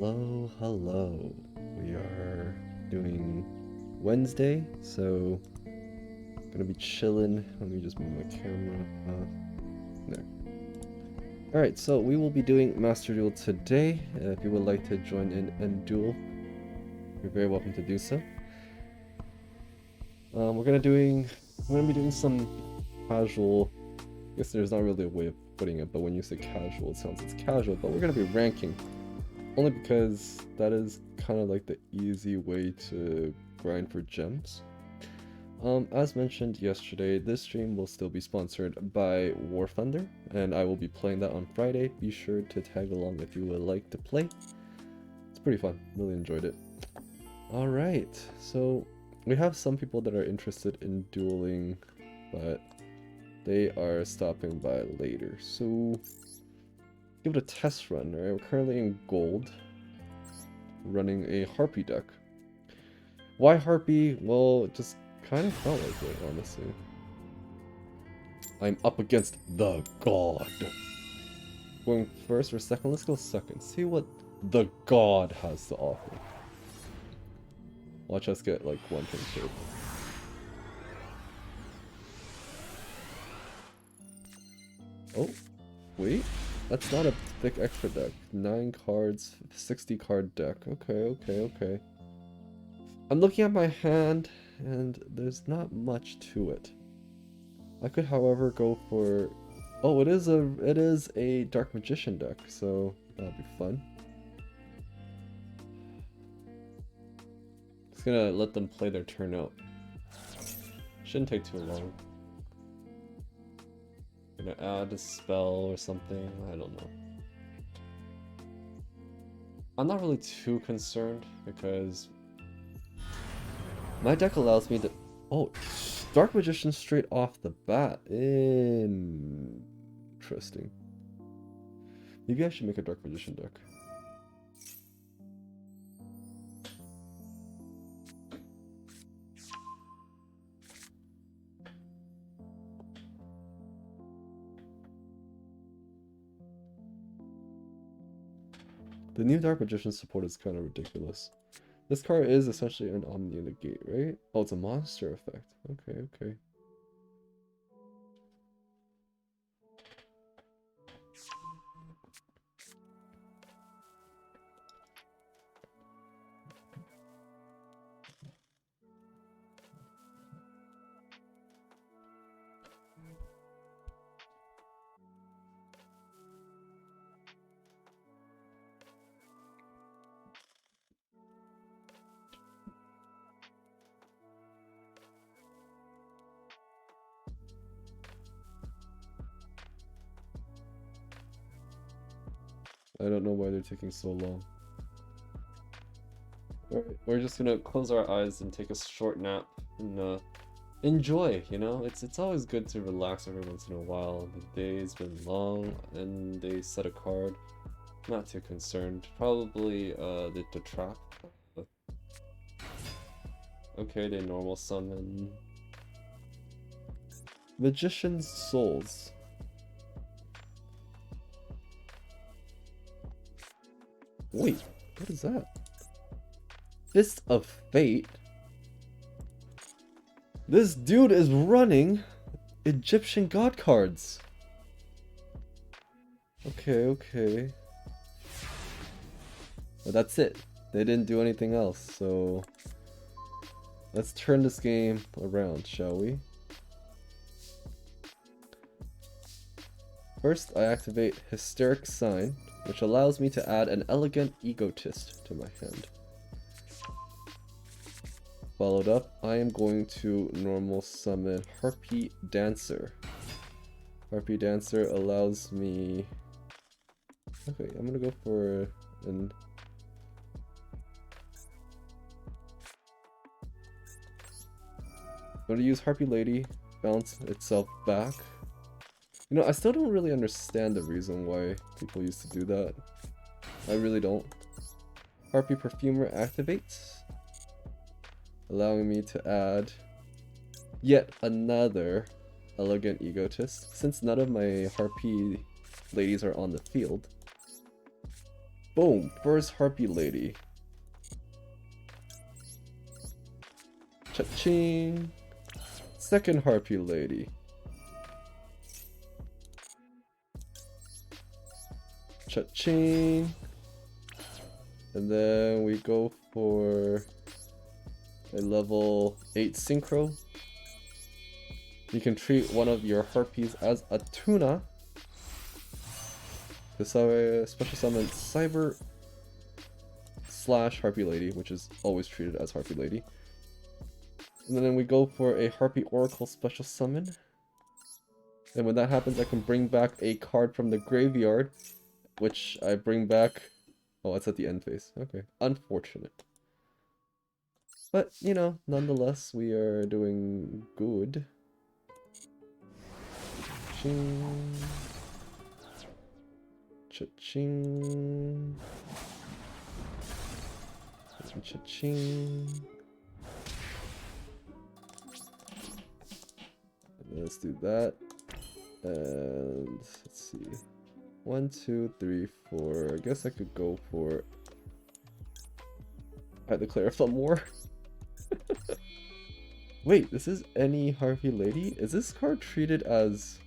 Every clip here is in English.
Hello. We are doing Wednesday, so gonna be chilling. Let me just move my camera. There. Alright, so we will be doing Master Duel today. If you would like to join in and duel, you're very welcome to do so. We're gonna be doing some casual. I guess there's not really a way of putting it, but when you say casual, it sounds it's casual. But we're gonna be ranking. Only because that is kind of like the easy way to grind for gems. As mentioned yesterday, this stream will still be sponsored by War Thunder, and I will be playing that on Friday. Be sure to tag along if you would like to play. It's pretty fun, really enjoyed it. Alright, so we have some people that are interested in dueling, but they are stopping by later, so give it a test run. Right? We're currently in gold, running a Harpy deck. Why Harpy? Well, it just kind of felt like it, honestly. I'm up against the god. Going first or second? Let's go second. See what the god has to offer. Watch us get like one thing killed. Oh, wait. That's not a thick extra deck. 9 cards, 60 card deck. Okay. I'm looking at my hand, and there's not much to it. I could, however, go for... Oh, it is a Dark Magician deck, so that'll be fun. Just gonna let them play their turn out. Shouldn't take too long. Gonna add a spell or something, I don't know. I'm not really too concerned because my deck allows me to... Oh, Dark Magician straight off the bat. Interesting. Maybe I should make a Dark Magician deck. The new Dark Magician support is kind of ridiculous. This card is essentially an Omni Negate, right? Oh, it's a monster effect. Okay. I don't know why they're taking so long. Alright, we're just gonna close our eyes and take a short nap and enjoy, you know? It's always good to relax every once in a while. The day's been long and they set a card. Not too concerned. Probably the trap. Okay, they normal summon Magician's Souls. Wait, what is that? Fist of Fate? This dude is running Egyptian god cards. Okay. But that's it. They didn't do anything else, so let's turn this game around, shall we? First, I activate Hysteric Sign, which allows me to add an Elegant Egotist to my hand. Followed up, I am going to normal summon Harpy Dancer. Harpy Dancer allows me... Okay, I'm gonna go for an... I'm gonna use Harpy Lady, bounce itself back. You know, I still don't really understand the reason why people used to do that. I really don't. Harpy Perfumer activates, allowing me to add yet another Elegant Egotist. Since none of my Harpy ladies are on the field, Boom, first Harpy Lady. Cha-ching. Second Harpy Lady. Cha-ching. And then we go for a level 8 Synchro. You can treat one of your Harpies as a tuna. To special summon Cyber / Harpy Lady, which is always treated as Harpy Lady. And then we go for a Harpy Oracle special summon. And when that happens, I can bring back a card from the graveyard, which I bring back. Oh, it's at the end phase. Okay, unfortunate. But, you know, nonetheless, we are doing good. Ching. Cha-ching. Cha-ching. Let's do that. And let's see. 1, 2, 3, 4. I guess I could go for. I declare some more. Wait, this is any Harpy Lady? Is this card treated as.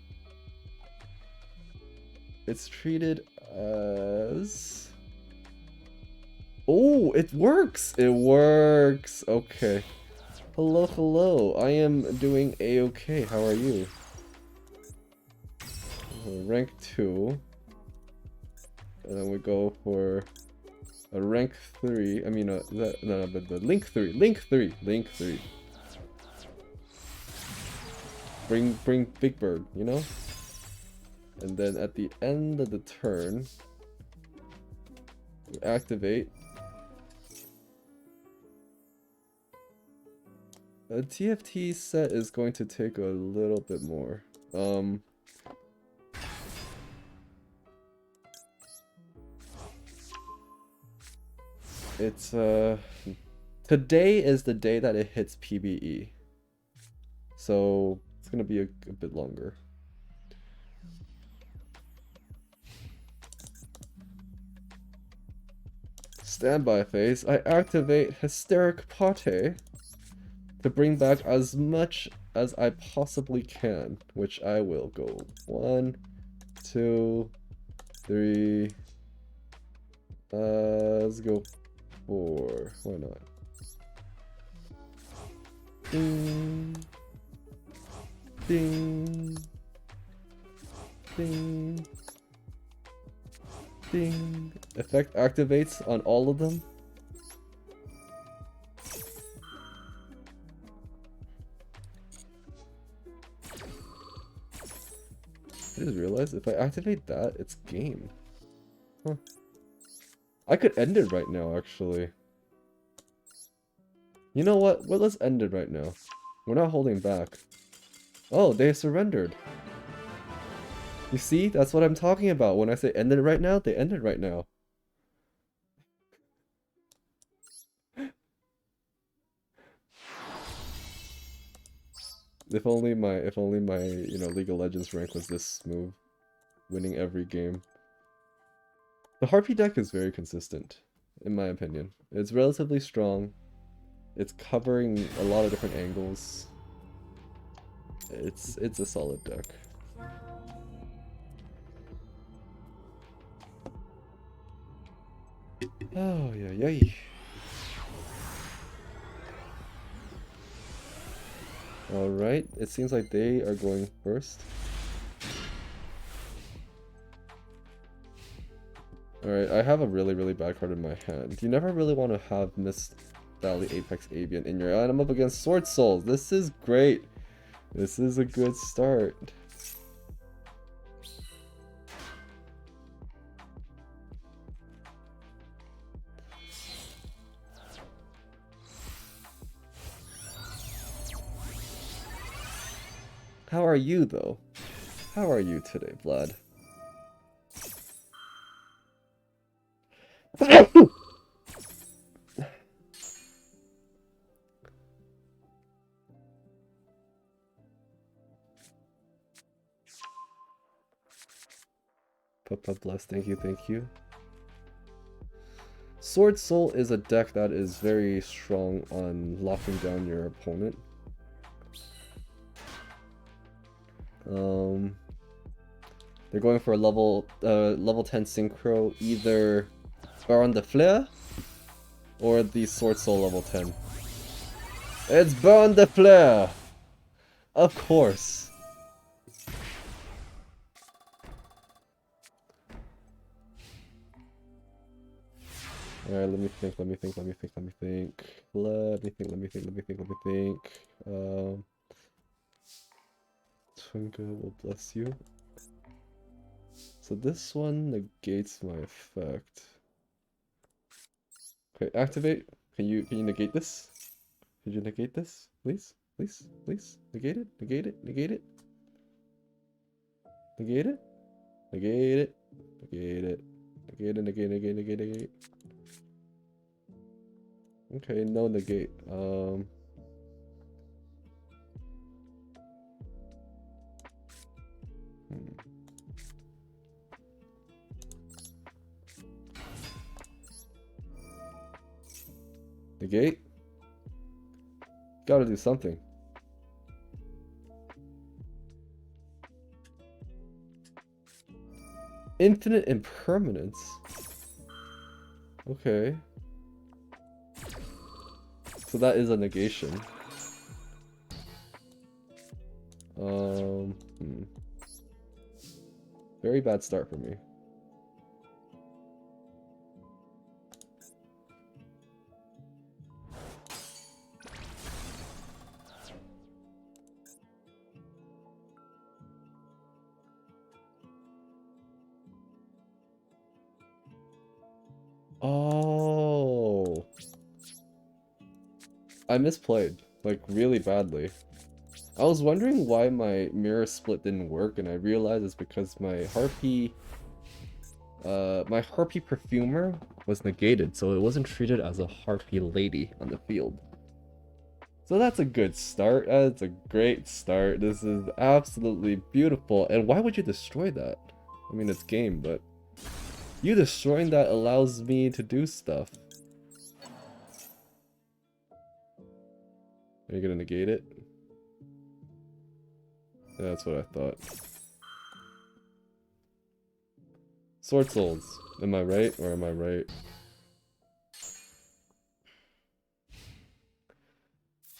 It's treated as. Oh, it works! It works! Okay. Hello, hello. I am doing a-okay. How are you? Rank 2. And then we go for a rank 3. I mean, the link 3. Link 3. Link 3. Bring Big Bird, you know? And then at the end of the turn, we activate. A TFT set is going to take a little bit more. It's today is the day that it hits PBE, so it's gonna be a bit longer. Standby phase. I activate Hysteric Pate to bring back as much as I possibly can, which I will go 1, 2, 3. Let's go 4. Why not? Ding. Ding. Ding. Ding. Effect activates on all of them. I just realized if I activate that, it's game. Huh. I could end it right now, actually. You know what? Well, let's end it right now. We're not holding back. Oh, they surrendered. You see? That's what I'm talking about. When I say end it right now, they end it right now. If only my, you know, League of Legends rank was this smooth. Winning every game. The Harpy deck is very consistent, in my opinion. It's relatively strong. It's covering a lot of different angles. It's a solid deck. Oh, yeah, yeah. Alright, it seems like they are going first. Alright, I have a really bad card in my hand. You never really want to have Mist Valley Apex Avian in your hand. I'm up against Sword Souls. This is great. This is a good start. How are you, though? How are you today, Vlad? Papa bless, thank you, thank you. Sword Soul is a deck that is very strong on locking down your opponent. They're going for a level 10 synchro, either Baron de Fleur or the Sword Soul level 10. It's Baron de Fleur! Of course. Alright, let me think. Twinkle will bless you. So this one negates my effect. Okay, activate. Can you negate this? Could you negate this? Please? Please? Please? Negate it? Negate it? Negate it? Negate it? Negate it? Negate it? Negate it, negate. Okay, no negate. Negate? Gotta do something. Infinite impermanence? Okay. So that is a negation. Very bad start for me. Oh, I misplayed, like, really badly. I was wondering why my mirror split didn't work, and I realized it's because my harpy perfumer was negated, so it wasn't treated as a harpy lady on the field. So that's a good start. That's a great start. This is absolutely beautiful. And why would you destroy that? I mean, it's game, but you destroying that allows me to do stuff. Are you gonna negate it? Yeah, that's what I thought. Sword Souls. Am I right or am I right?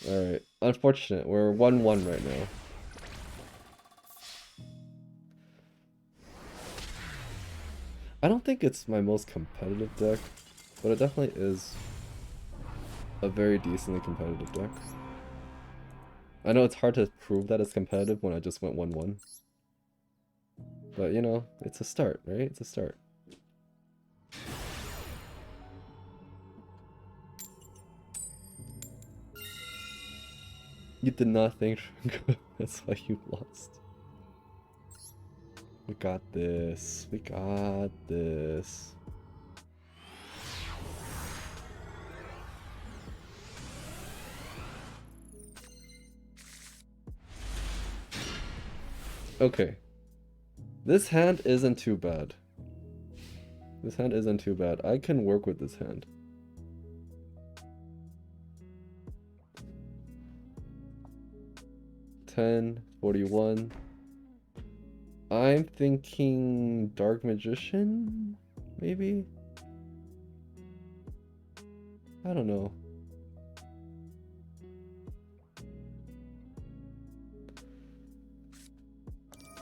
Alright. Unfortunate. We're 1-1 right now. I don't think it's my most competitive deck, but it definitely is a very decently competitive deck. I know it's hard to prove that it's competitive when I just went 1-1. But, you know, it's a start, right? It's a start. You did not think that's why you lost. We got this. We got this. Okay. This hand isn't too bad. This hand isn't too bad. I can work with this hand. $10.41. I'm thinking Dark Magician, maybe? I don't know.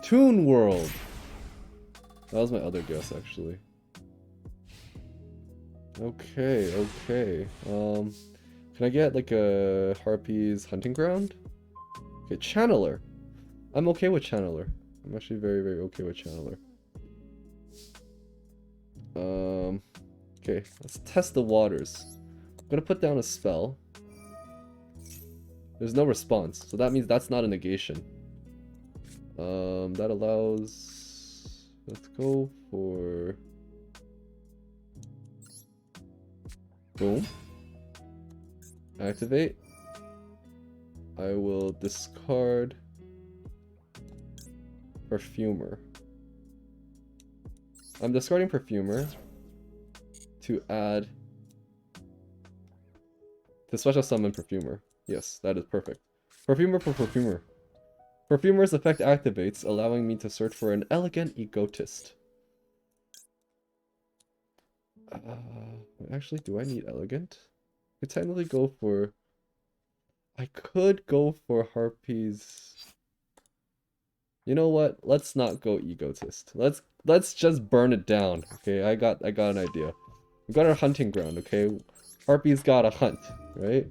Toon World! That was my other guess, actually. Okay, okay. Can I get like a Harpy's Hunting Ground? Okay, Channeler. I'm okay with Channeler. I'm actually very, very okay with Channeler. Okay, let's test the waters. I'm gonna put down a spell. There's no response, so that means that's not a negation. That allows... Let's go for... Boom. Activate. I will discard Perfumer. I'm discarding Perfumer to add To special summon Perfumer. Yes, that is perfect. Perfumer for Perfumer. Perfumer's effect activates, allowing me to search for an elegant egotist. Actually, do I need elegant? I could technically go for... I could go for Harpy's... You know what? Let's not go egotist. Let's just burn it down. Okay, I got an idea. We got our hunting ground, okay? Harpy's gotta hunt, right?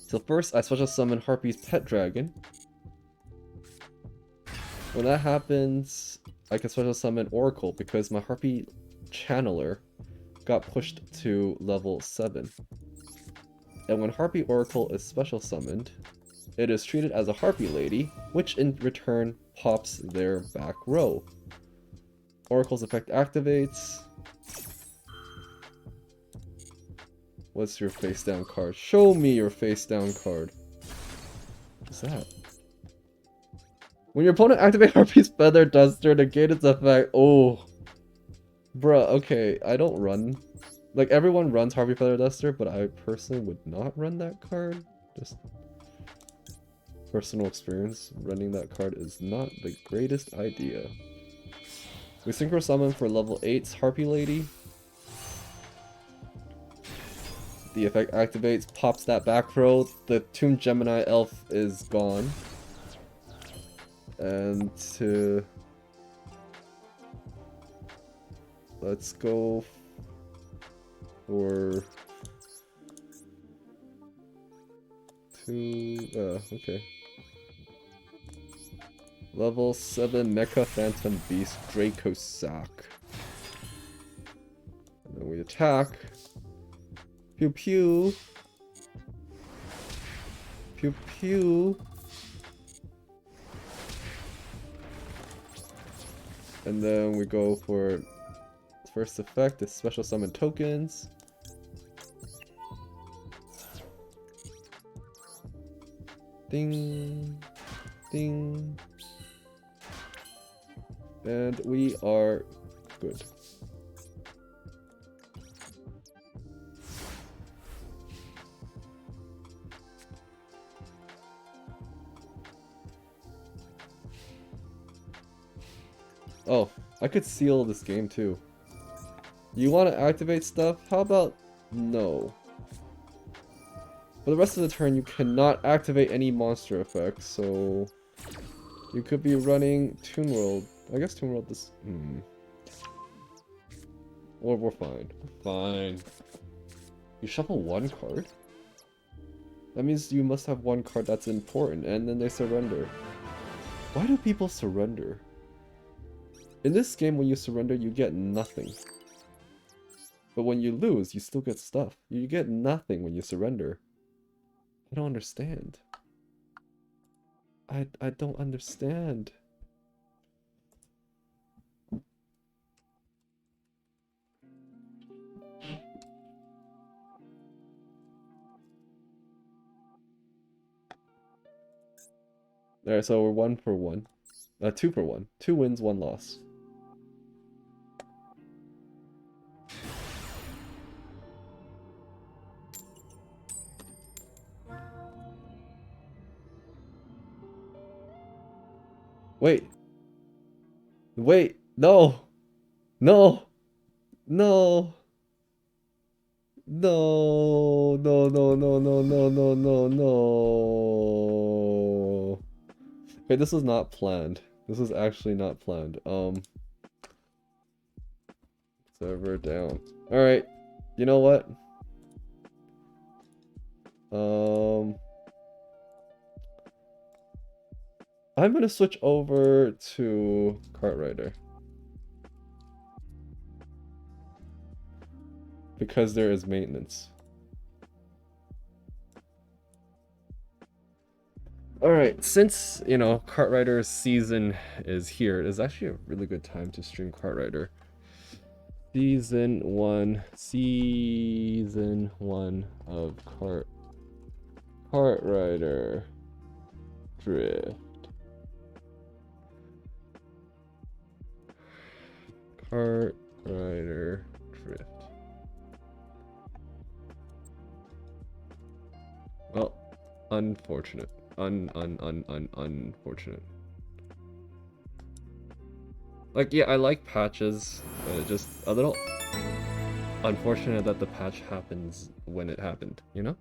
So first, I special summon Harpy's pet dragon. When that happens, I can special summon Oracle because my Harpy channeler got pushed to level 7. And when Harpy Oracle is special summoned, it is treated as a Harpy Lady, which in return pops their back row. Oracle's effect activates. What's your face down card? Show me your face down card. What's that? When your opponent activates Harpy's Feather Duster, negate its effect. Oh. Bruh, okay, I don't run. Like, everyone runs Harpy Feather Duster, but I personally would not run that card. Just personal experience. Running that card is not the greatest idea. We synchro summon for level 8's Harpy Lady. The effect activates, pops that back row. The Tomb Gemini elf is gone. And let's go for okay. Level 7 Mecha Phantom Beast Draco Sock. And then we attack. Pew pew. Pew pew. And then we go for first effect, is special summon tokens. Ding. Ding. And we are good. Oh, I could seal this game too. You want to activate stuff? How about no? For the rest of the turn, you cannot activate any monster effects, so you could be running Toon World. I guess Toon World this. Or we're fine. We're fine. You shuffle one card? That means you must have one card that's important, and then they surrender. Why do people surrender? In this game, when you surrender, you get nothing. But when you lose, you still get stuff. You get nothing when you surrender. I don't understand. I don't understand. Alright, so we're 1 for 1. 2 for 1. 2 wins, 1 loss. Wait. Wait. No. No. No. No. No, no, no, no, no, no, no, no. Okay, this was not planned. This was actually not planned. Server down. Alright. You know what? I'm gonna switch over to Kartrider. Because there is maintenance. Alright, since, you know, Kartrider's season is here, it is actually a really good time to stream Kartrider. Season 1 of Kartrider Drift. Kartrider Drift. Unfortunate. Unfortunate. Like, yeah, I like patches, but just a little unfortunate that the patch happens when it happened, you know?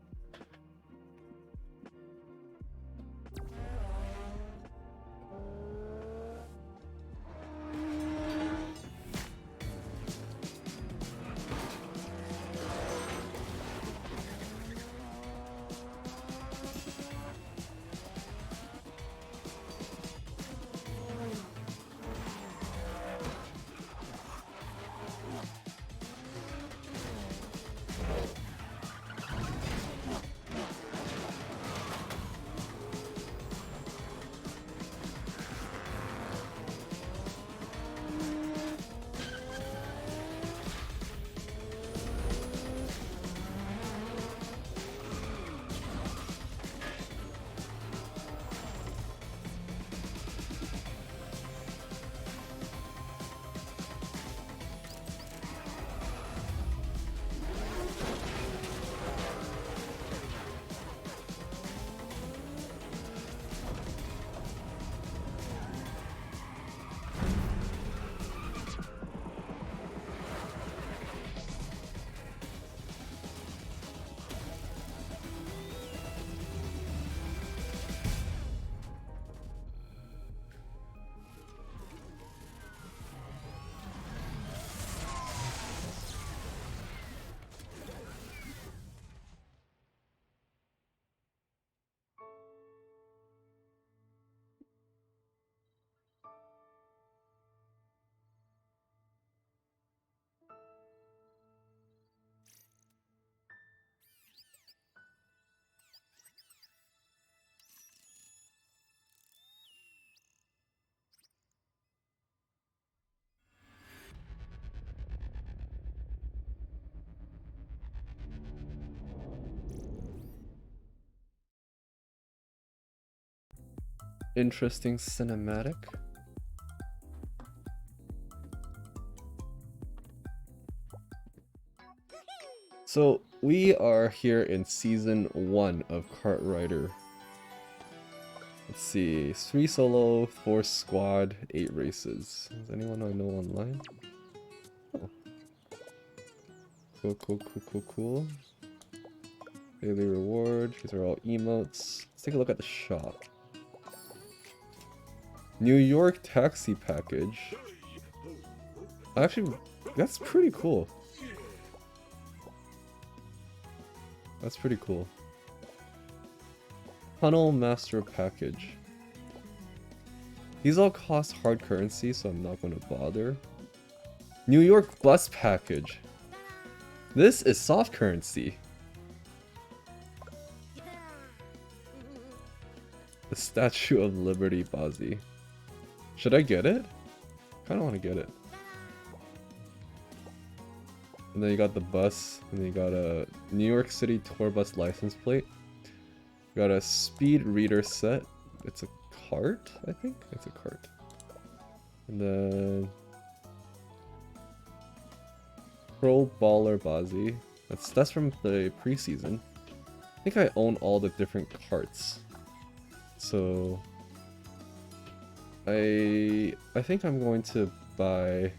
Interesting cinematic. So we are here in season 1 of Kartrider. Let's see, 3 solo, 4 squad, 8 races. Does anyone I know online? Oh. Cool. Daily reward, these are all emotes. Let's take a look at the shop. New York taxi package. Actually, that's pretty cool. That's pretty cool. Tunnel Master package. These all cost hard currency, so I'm not going to bother. New York bus package. This is soft currency. The Statue of Liberty Bazi. Should I get it? Kinda wanna get it. And then you got the bus, and then you got a New York City tour bus license plate. You got a speed reader set. It's a cart, I think? It's a cart. And then Pro Baller Bazi. That's from the preseason. I think I own all the different carts. So I think I'm going to buy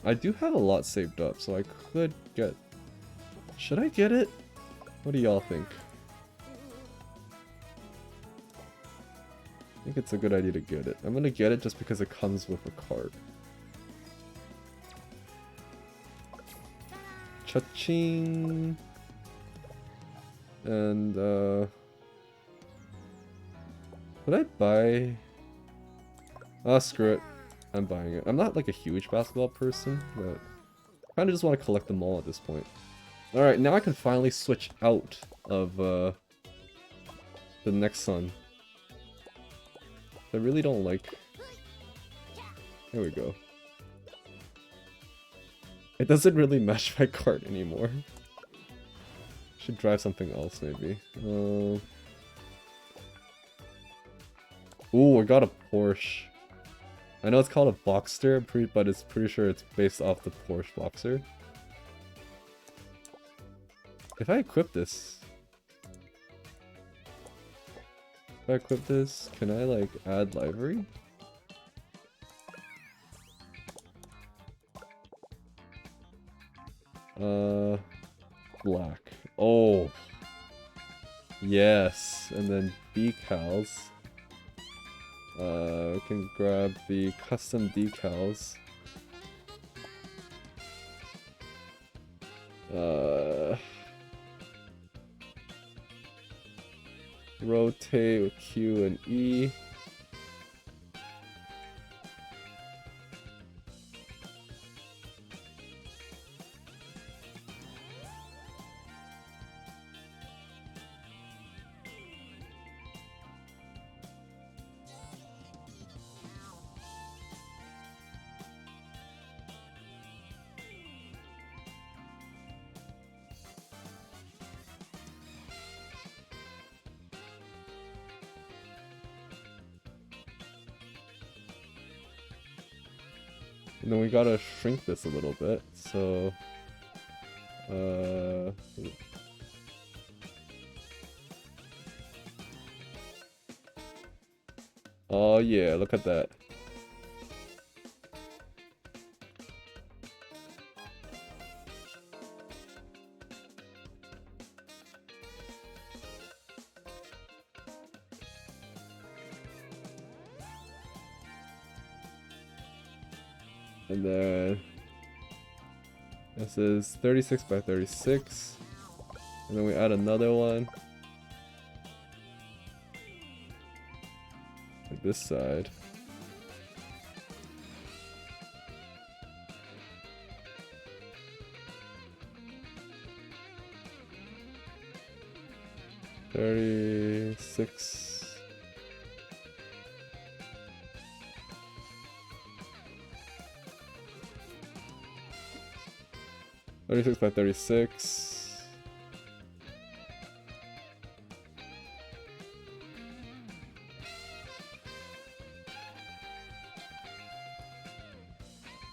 I do have a lot saved up, so I could get... Should I get it? What do y'all think? I think it's a good idea to get it. I'm gonna get it just because it comes with a card. Cha-ching! And, would I buy... Ah, screw it. I'm buying it. I'm not like a huge basketball person, but I kinda just want to collect them all at this point. Alright, now I can finally switch out of, the next sun. I really don't like... There we go. It doesn't really match my cart anymore. Should drive something else, maybe. Ooh, I got a Porsche. I know it's called a Boxster, but it's pretty sure it's based off the Porsche Boxer. If I equip this... If I equip this, can I like add livery? Black. Oh. Yes. And then decals. We can grab the custom decals. Rotate with Q and E. And then we gotta shrink this a little bit, so... Oh yeah, look at that. And then this is 36 by 36. And then we add another one. Like this side. $36. 36 by 36.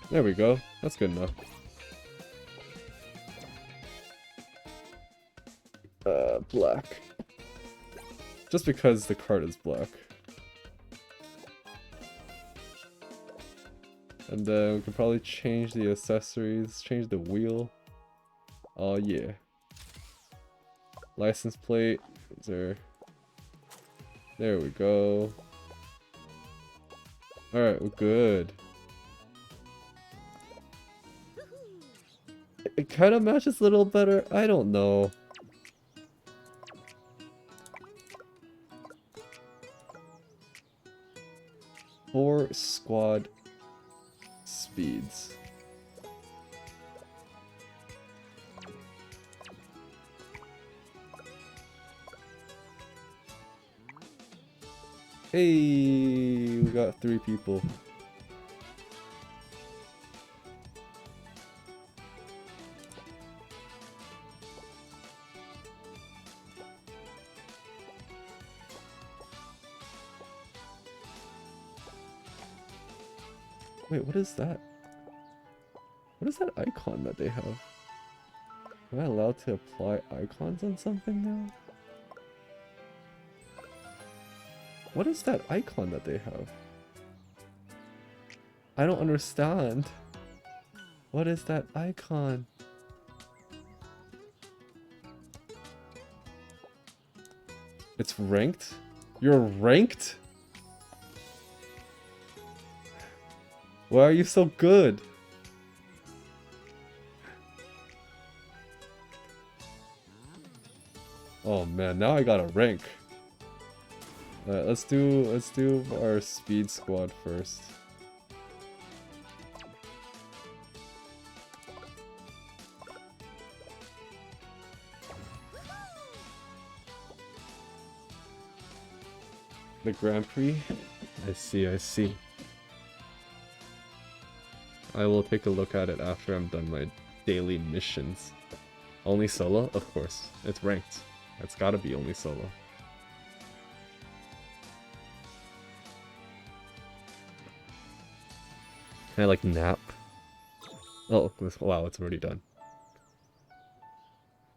There we go. That's good enough. Black. Just because the card is black. And then we can probably change the accessories, change the wheel. Oh yeah. License plate. Is there... There we go. Alright, we're good. It kind of matches a little better. I don't know. Four squad speeds. Hey, we got 3 people. Wait, what is that? What is that icon that they have? Am I allowed to apply icons on something now? What is that icon that they have? I don't understand. What is that icon? It's ranked? You're ranked? Why are you so good? Oh man, now I gotta rank. Alright, let's do our speed squad first. The Grand Prix? I see, I see. I will take a look at it after I'm done my daily missions. Only solo? Of course. It's ranked. It's gotta be only solo. Can I like nap? Oh, wow, it's already done.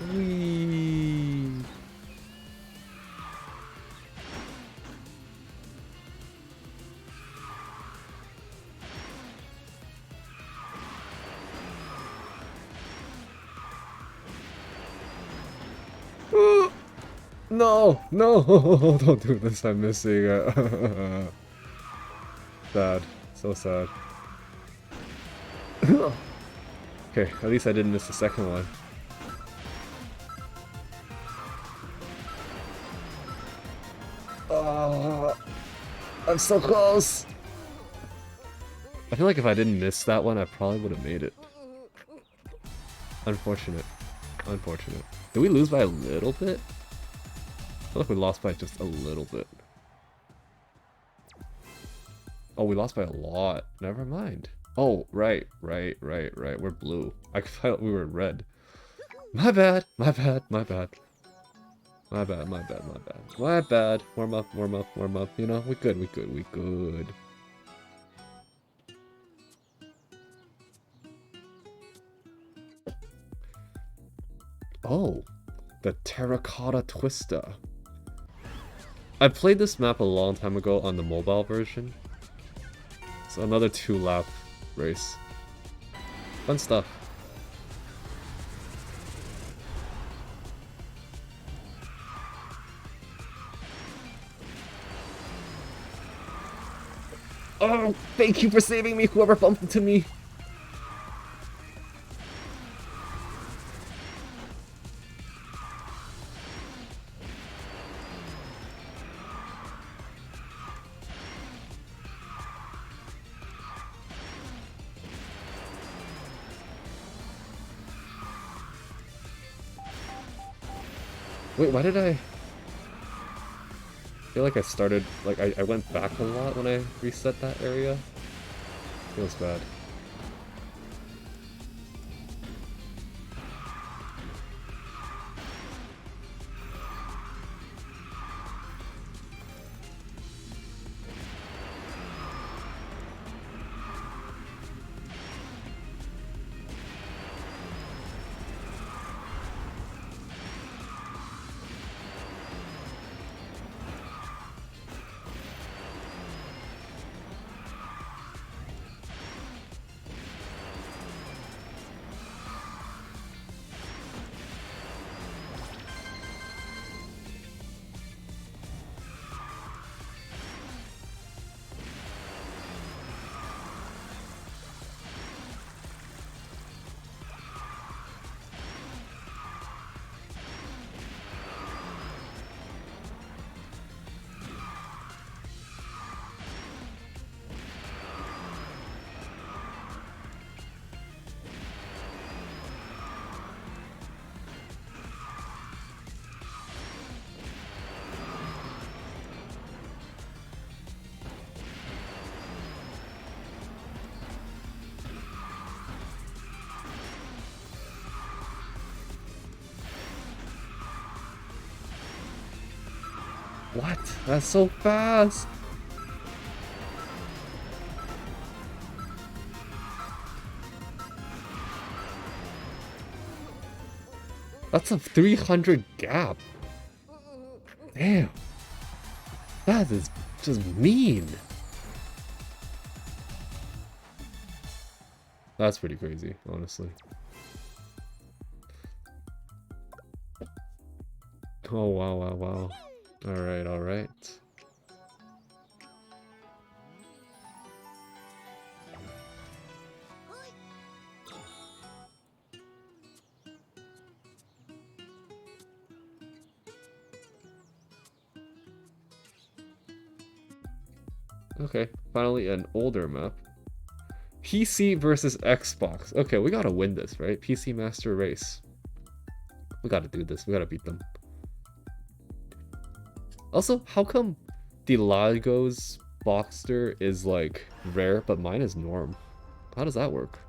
Whee! No! No! Don't do this, I'm missing it. Sad. So sad. Okay, at least I didn't miss the second one. I'm so close! I feel like if I didn't miss that one, I probably would have made it. Unfortunate. Unfortunate. Did we lose by a little bit? I feel like we lost by just a little bit. Oh, we lost by a lot. Never mind. Oh, right. We're blue. I thought we were red. My bad. My bad. Warm up. You know, we good. Oh, the Terracotta Twister. I played this map a long time ago on the mobile version. So another 2-lap race. Fun stuff. Oh, thank you for saving me, whoever bumped into me. Wait, why did I feel like I started, like I went back a lot when I reset that area? Feels bad. What? That's so fast! That's a 300 gap. Damn. That is just mean. That's pretty crazy, honestly. Oh, wow. Alright. Okay, finally an older map. PC versus Xbox. Okay, we gotta win this, right? PC Master Race. We gotta do this, we gotta beat them. Also, how come Delago's Boxster is like rare, but mine is norm? How does that work?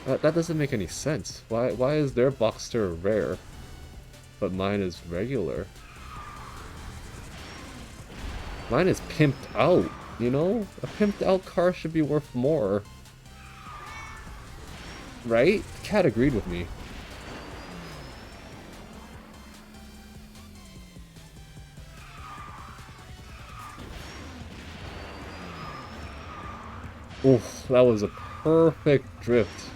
That doesn't make any sense. Why is their Boxster rare, but mine is regular? Mine is pimped out, you know? A pimped out car should be worth more. Right? The cat agreed with me. Oof, that was a perfect drift.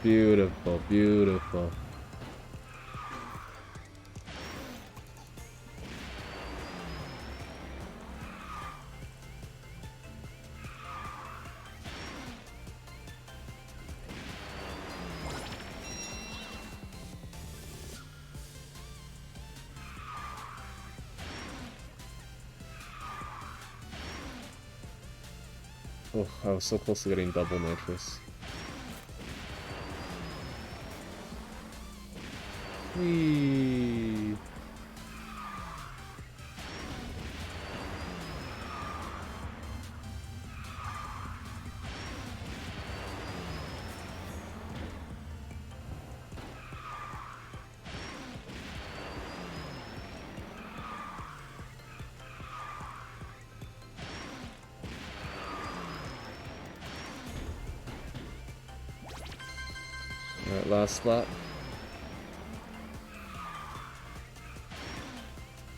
Beautiful, beautiful. Oh, I was so close to getting double nitrous. Whee! Alright, last lap.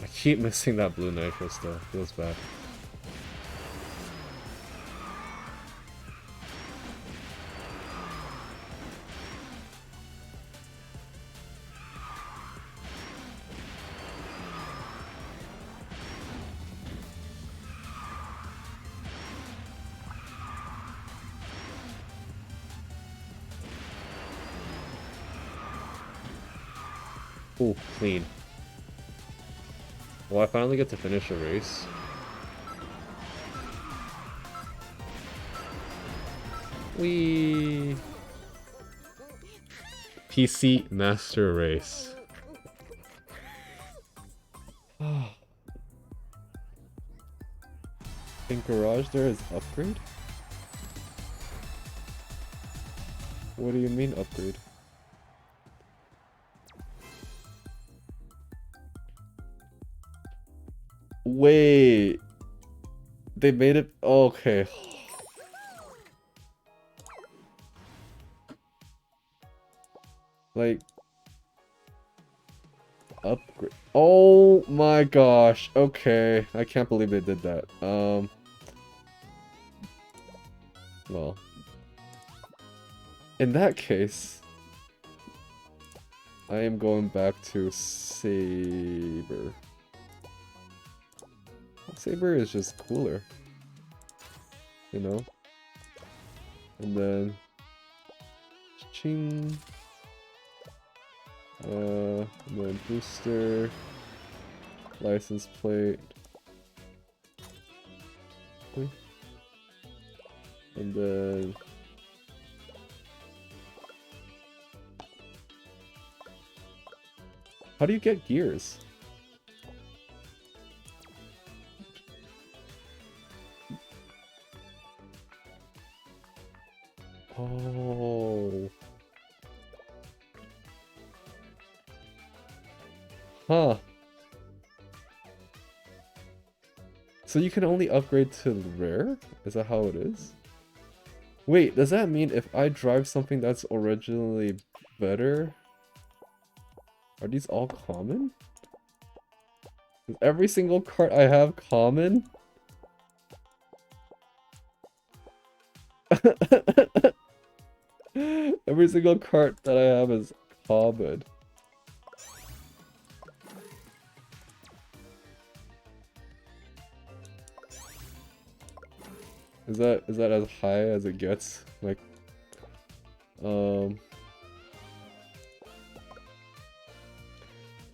I keep missing that blue nitrous though. Feels bad. Oh, clean. Well, I finally get to finish a race. Whee! PC Master Race. In garage there is upgrade? What do you mean upgrade? Wait, they made it. Okay. Like upgrade. Oh my gosh. Okay, I can't believe they did that. Well, in that case, I am going back to Saber. Saber is just cooler, you know? And then... Ching! And then booster... License plate... And then... How do you get gears? Oh. Huh. So you can only upgrade to rare? Is that how it is? Wait, does that mean if I drive something that's originally better? Are these all common? Is every single cart I have common? Every single cart that I have is common. Is that as high as it gets? Like, I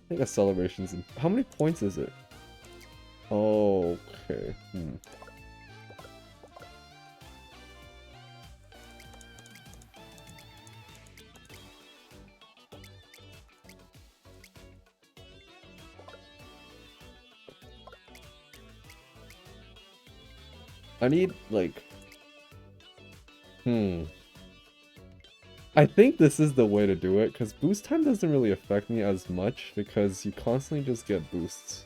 think acceleration's in... How many points is it? Oh, okay. I need, like... I think this is the way to do it, because boost time doesn't really affect me as much, because you constantly just get boosts.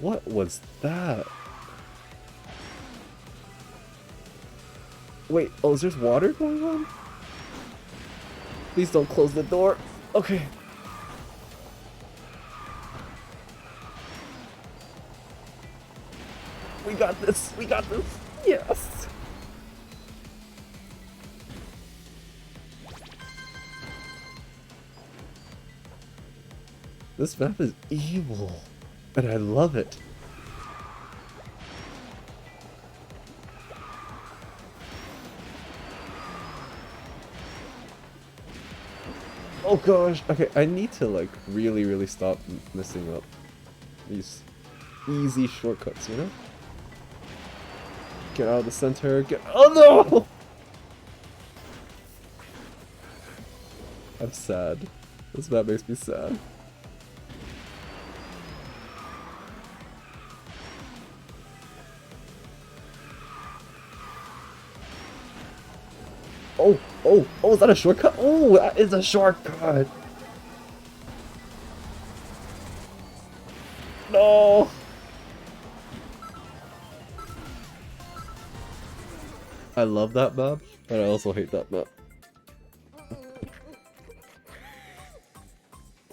What was that? Wait, oh, is there water going on? Please don't close the door. Okay. We got this. We got this. Yes. This map is evil, and I love it. Oh gosh. Okay, I need to like really stop messing up these easy shortcuts, you know? Get out of the center. Get. Oh no! I'm sad. This map makes me sad. Oh, is that a shortcut? Oh, that is a shortcut! No! I love that map, but I also hate that map.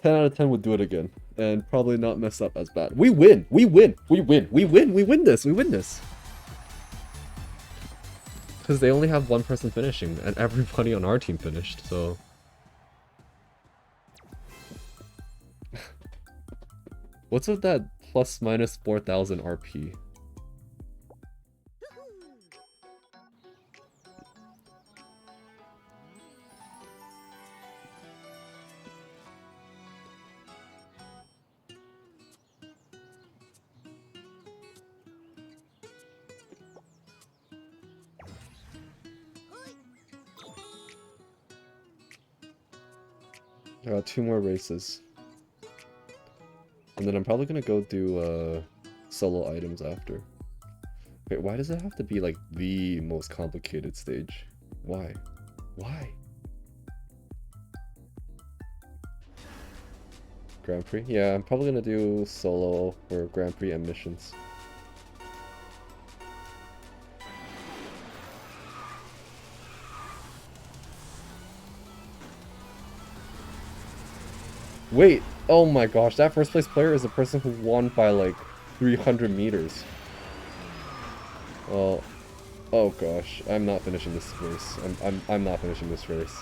10 out of 10 would do it again, and probably not mess up as bad. We win! We win! We win! We win! We win this! We win this! Because they only have one person finishing, and everybody on our team finished, so... What's with that plus minus 4,000 RP? I got 2 more races. And then I'm probably gonna go do solo items after. Wait, why does it have to be like the most complicated stage? Why? Why? Grand Prix? Yeah, I'm probably gonna do solo for Grand Prix and missions. Wait, oh my gosh, that first place player is the person who won by like 300 meters. Oh, oh gosh, I'm not finishing this race. I'm not finishing this race.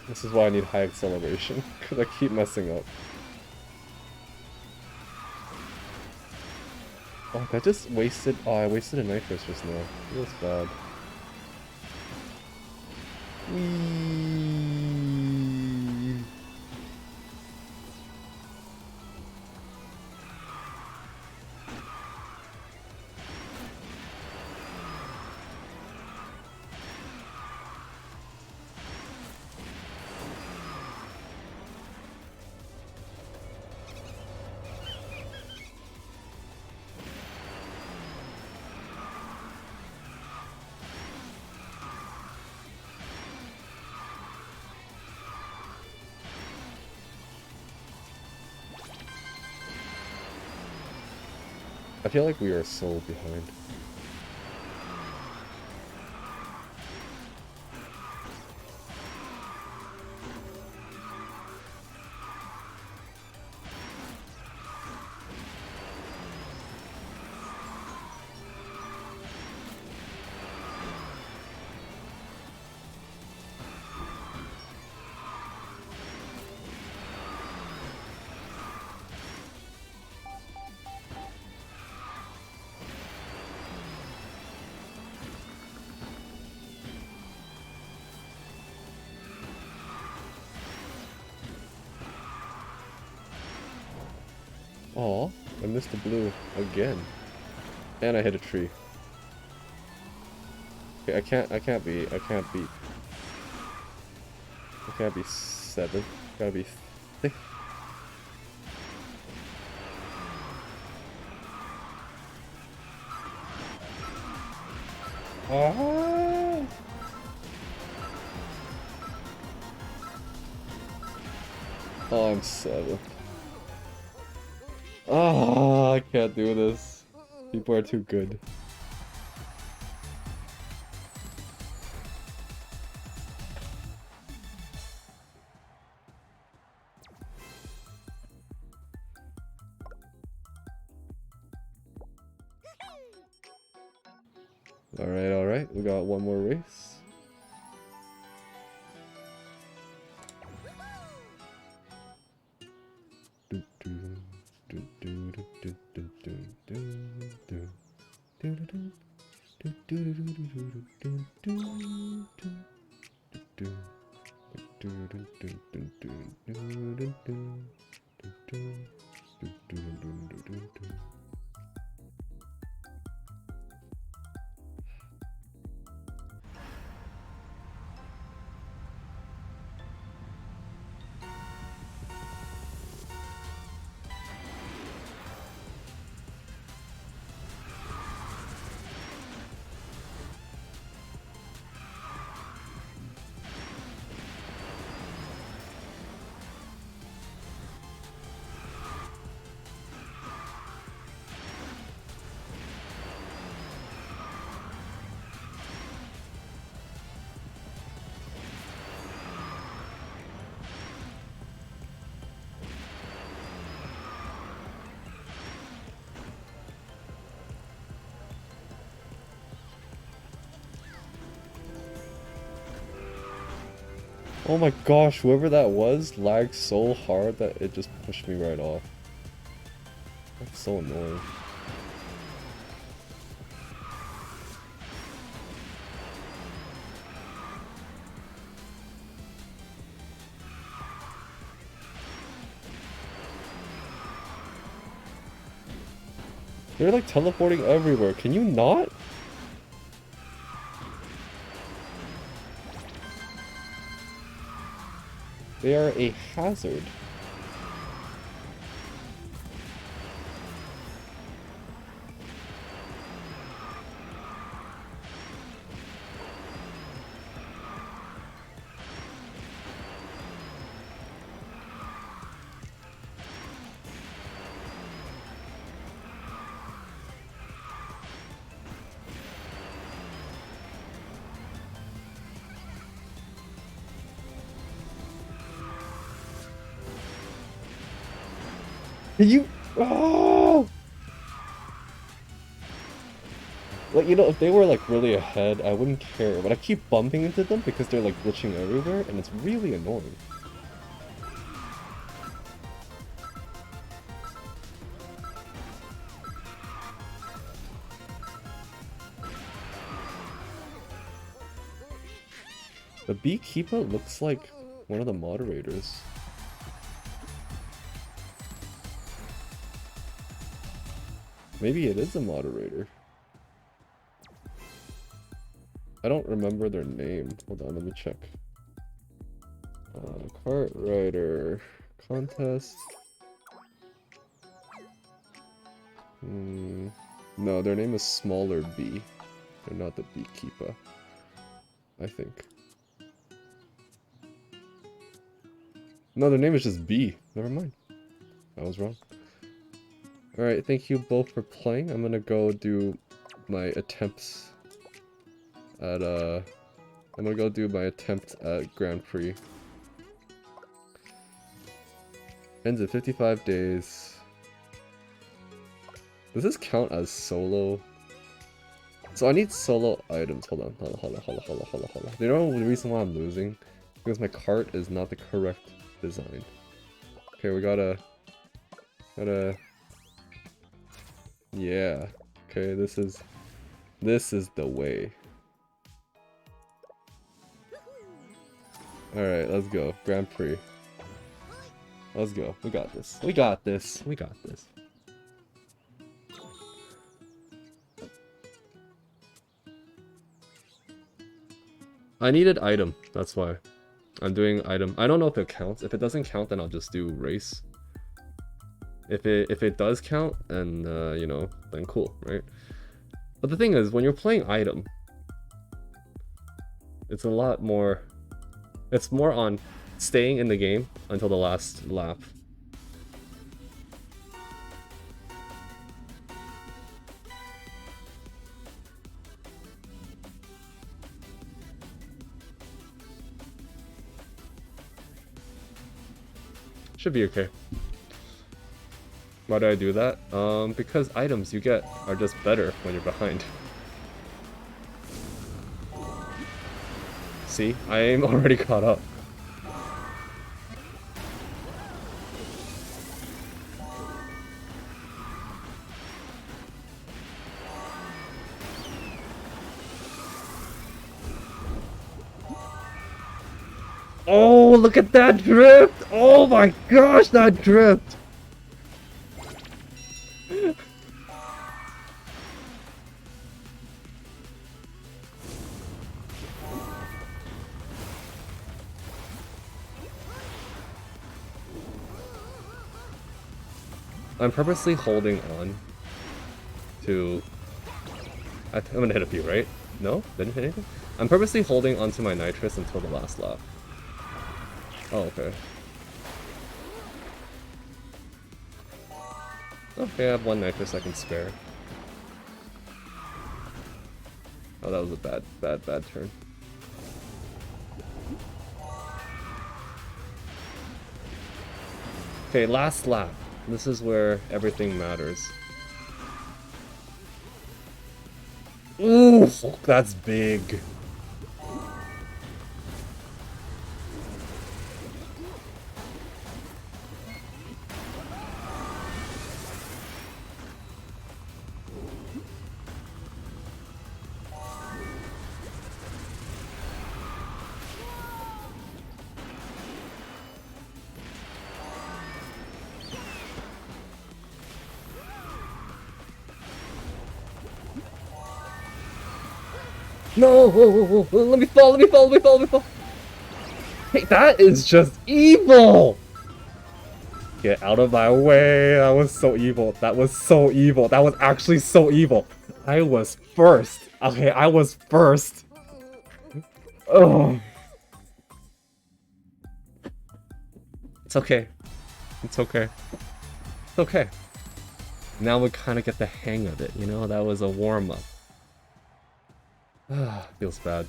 This is why I need high acceleration, because I keep messing up. Oh, that just wasted... Oh, I wasted a nitrous just now. It was bad. Whee! I feel like we are so behind. Oh, I missed the blue again. And I hit a tree. Okay, I can't be 7th. Gotta be 5th. Ah! Oh, I'm 7th. Ah, I can't do this. People are too good. Alright, we got one more race. Oh my gosh, whoever that was lagged so hard that it just pushed me right off. That's so annoying. They're like teleporting everywhere. Can you not? They are a hazard. You... Oh! Like, you know, if they were like really ahead, I wouldn't care. But I keep bumping into them because they're like glitching everywhere, and it's really annoying. The beekeeper looks like one of the moderators. Maybe it is a moderator. I don't remember their name. Hold on, let me check. Kartrider contest. No, their name is Smaller Bee. They're not the beekeeper, I think. No, their name is just Bee. Never mind. I was wrong. Alright, thank you both for playing. I'm gonna go do my attempts at, I'm gonna go do my attempt at Grand Prix. Ends in 55 days. Does this count as solo? So I need solo items. Hold on. Do you know the reason why I'm losing? Because my cart is not the correct design. Okay, we gotta... Yeah. Okay, this is the way. Alright, let's go. Grand Prix. Let's go. We got this. We got this. We got this. I needed item, that's why. I'm doing item. I don't know if it counts. If it doesn't count, then I'll just do race. If it does count, then you know, then cool, right? But the thing is, when you're playing item, it's a lot more. It's more on staying in the game until the last lap. Should be okay. Why do I do that? Because items you get are just better when you're behind. See? I am already caught up. Oh, look at that drift! Oh my gosh, that drift! I'm purposely holding on to... I'm gonna hit a few, right? No? Didn't hit anything? I'm purposely holding onto my nitrous until the last lap. Oh, okay. Okay, I have one nitrous I can spare. Oh, that was a bad turn. Okay, last lap. This is where everything matters. Ooh, that's big. No! Let me fall, let me fall, let me fall, let me fall! Hey, that is just evil! Get out of my way, that was so evil. That was so evil. That was actually so evil. I was first. Okay, I was first. Oh. It's okay. It's okay. It's okay. Now we kind of get the hang of it, you know? That was a warm-up. Feels bad.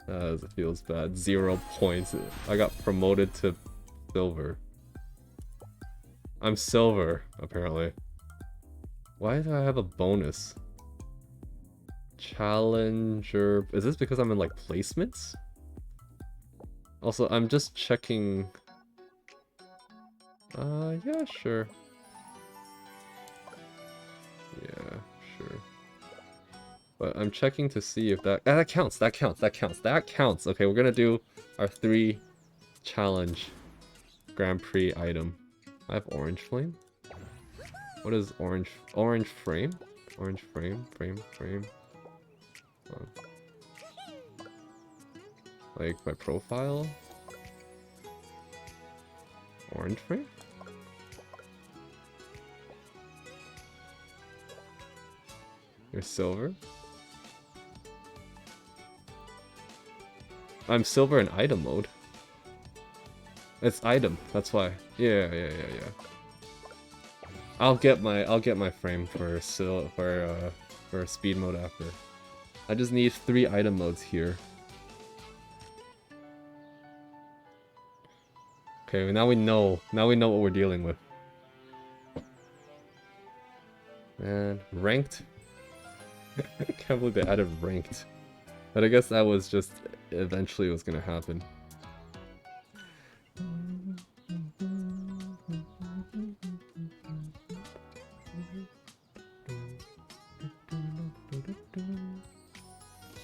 It feels bad. 0 points. I got promoted to silver. I'm silver, apparently. Why do I have a bonus? Challenger... Is this because I'm in, like, placements? Also, I'm just checking... yeah, sure. Yeah, sure. But I'm checking to see if that... that counts, that counts, that counts, that counts! Okay, we're gonna do our 3 challenge Grand Prix item. I have orange flame? What is orange? Orange frame? Orange frame, frame. Like my profile? Orange frame? You're silver? I'm silver in item mode. It's item, that's why. Yeah. I'll get my frame for speed mode after. I just need 3 item modes here. Okay, now we know what we're dealing with. And ranked. I can't believe they added ranked. But I guess that was just eventually was gonna happen.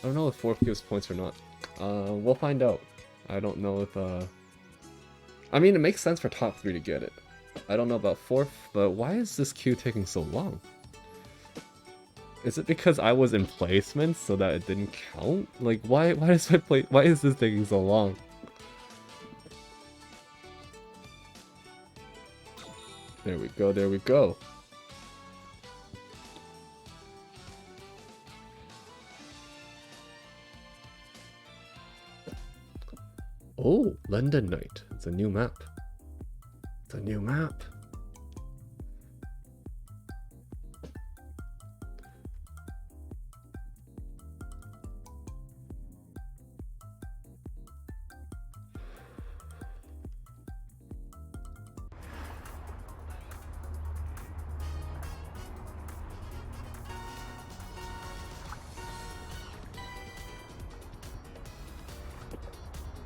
I don't know if 4th gives points or not. We'll find out. I don't know if, I mean, it makes sense for top 3 to get it. I don't know about 4th, but why is this queue taking so long? Is it because I was in placement so that it didn't count? Like, why is why is this taking so long? There we go, there we go. Oh, London Night. It's a new map. It's a new map.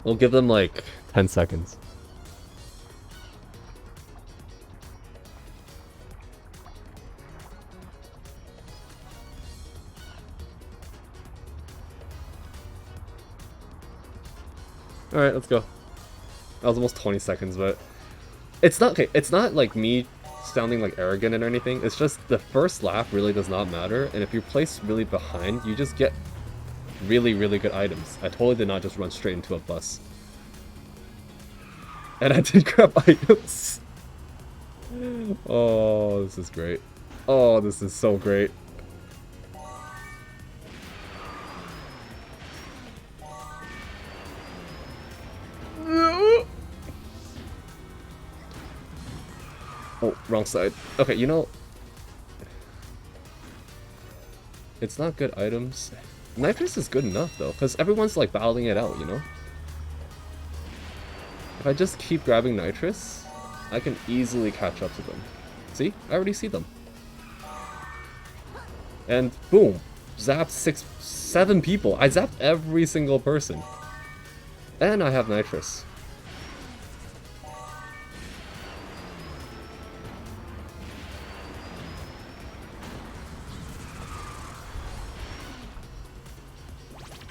We'll give them like 10 seconds. Alright, let's go. That was almost 20 seconds, but it's not okay. It's not like me sounding like arrogant or anything. It's just the first lap really does not matter, and if you place really behind, you just get really, really good items. I totally did not just run straight into a bus. And I did grab items. Oh, this is great. Oh, this is so great. Oh, wrong side. Okay, you know, it's not good items. Nitrous is good enough though, because everyone's like battling it out, you know? If I just keep grabbing Nitrous, I can easily catch up to them. See? I already see them. And boom! Zapped 7 people. I zapped every single person. And I have Nitrous.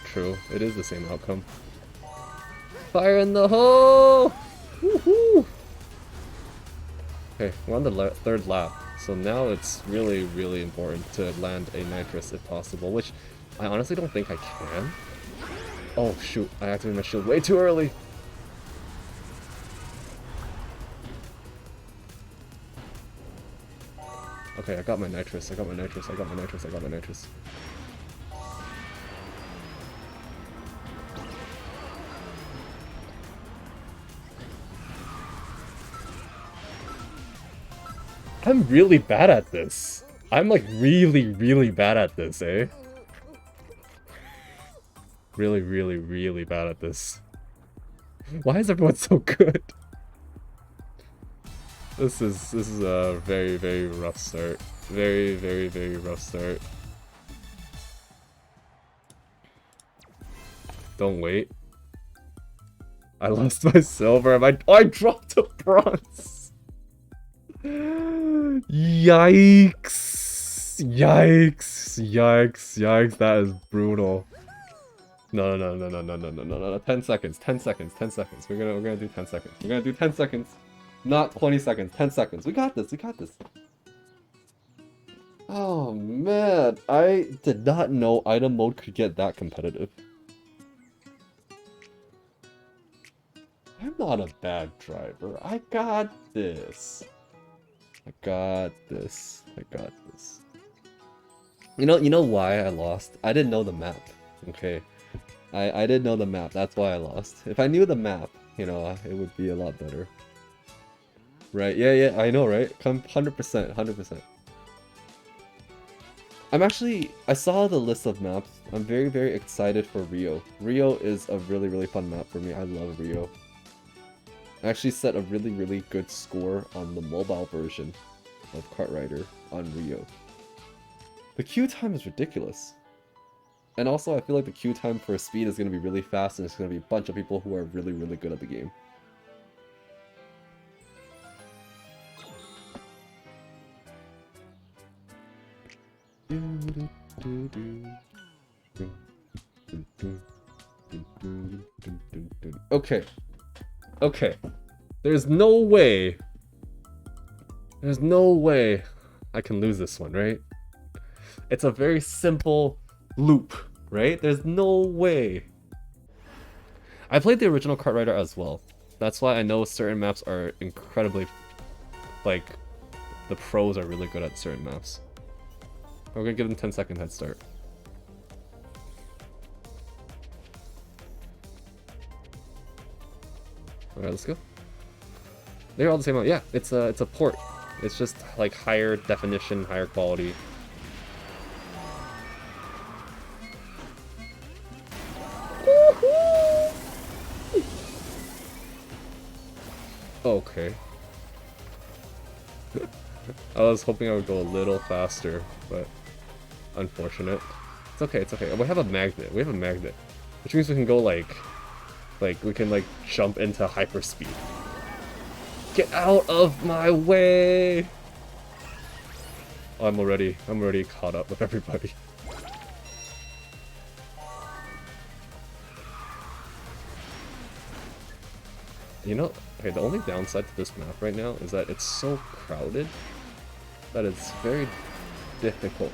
True, it is the same outcome. Fire in the hole! Woohoo! Okay, we're on the 3rd lap, so now it's really, really important to land a Nitrous if possible, which I honestly don't think I can. Oh shoot, I activated my shield way too early! Okay, I got my Nitrous, I got my Nitrous, I got my Nitrous, I got my Nitrous. I'm really bad at this. I'm like really, really bad at this, eh? Really, really, really bad at this. Why is everyone so good? This is a very, very rough start. Very, very, very rough start. Don't wait. I lost my silver. I dropped a bronze. Yikes! Yikes! Yikes! Yikes! That is brutal. No! 10 seconds. 10 seconds. 10 seconds. We're gonna do 10 seconds. We're gonna do 10 seconds. Not 20 seconds. 10 seconds. We got this. We got this. Oh man, I did not know item mode could get that competitive. I'm not a bad driver. I got this. I got this. I got this. You know why I lost? I didn't know the map. Okay. I didn't know the map. That's why I lost. If I knew the map, you know, it would be a lot better. Right? Yeah, I know, right? 100%, 100%. I saw the list of maps. I'm very, very excited for Rio. Rio is a really, really fun map for me. I love Rio. I actually set a really, really good score on the mobile version of Kartrider on Rio. The queue time is ridiculous. And also, I feel like the queue time for speed is going to be really fast, and it's going to be a bunch of people who are really, really good at the game. Okay. Okay. There's no way I can lose this one, right? It's a very simple loop, right? There's no way. I played the original Kartrider as well. That's why I know certain maps are incredibly, like, the pros are really good at certain maps. We're gonna give them 10-second head start. Alright, let's go. They're all the same. Yeah, it's a port. It's just like higher definition, higher quality. Okay. I was hoping I would go a little faster, but unfortunate. It's okay, it's okay. We have a magnet. We have a magnet. Which means we can go like we can like jump into hyperspeed. Get out of my way! Oh, I'm already caught up with everybody. You know, okay, the only downside to this map right now is that it's so crowded that it's very difficult.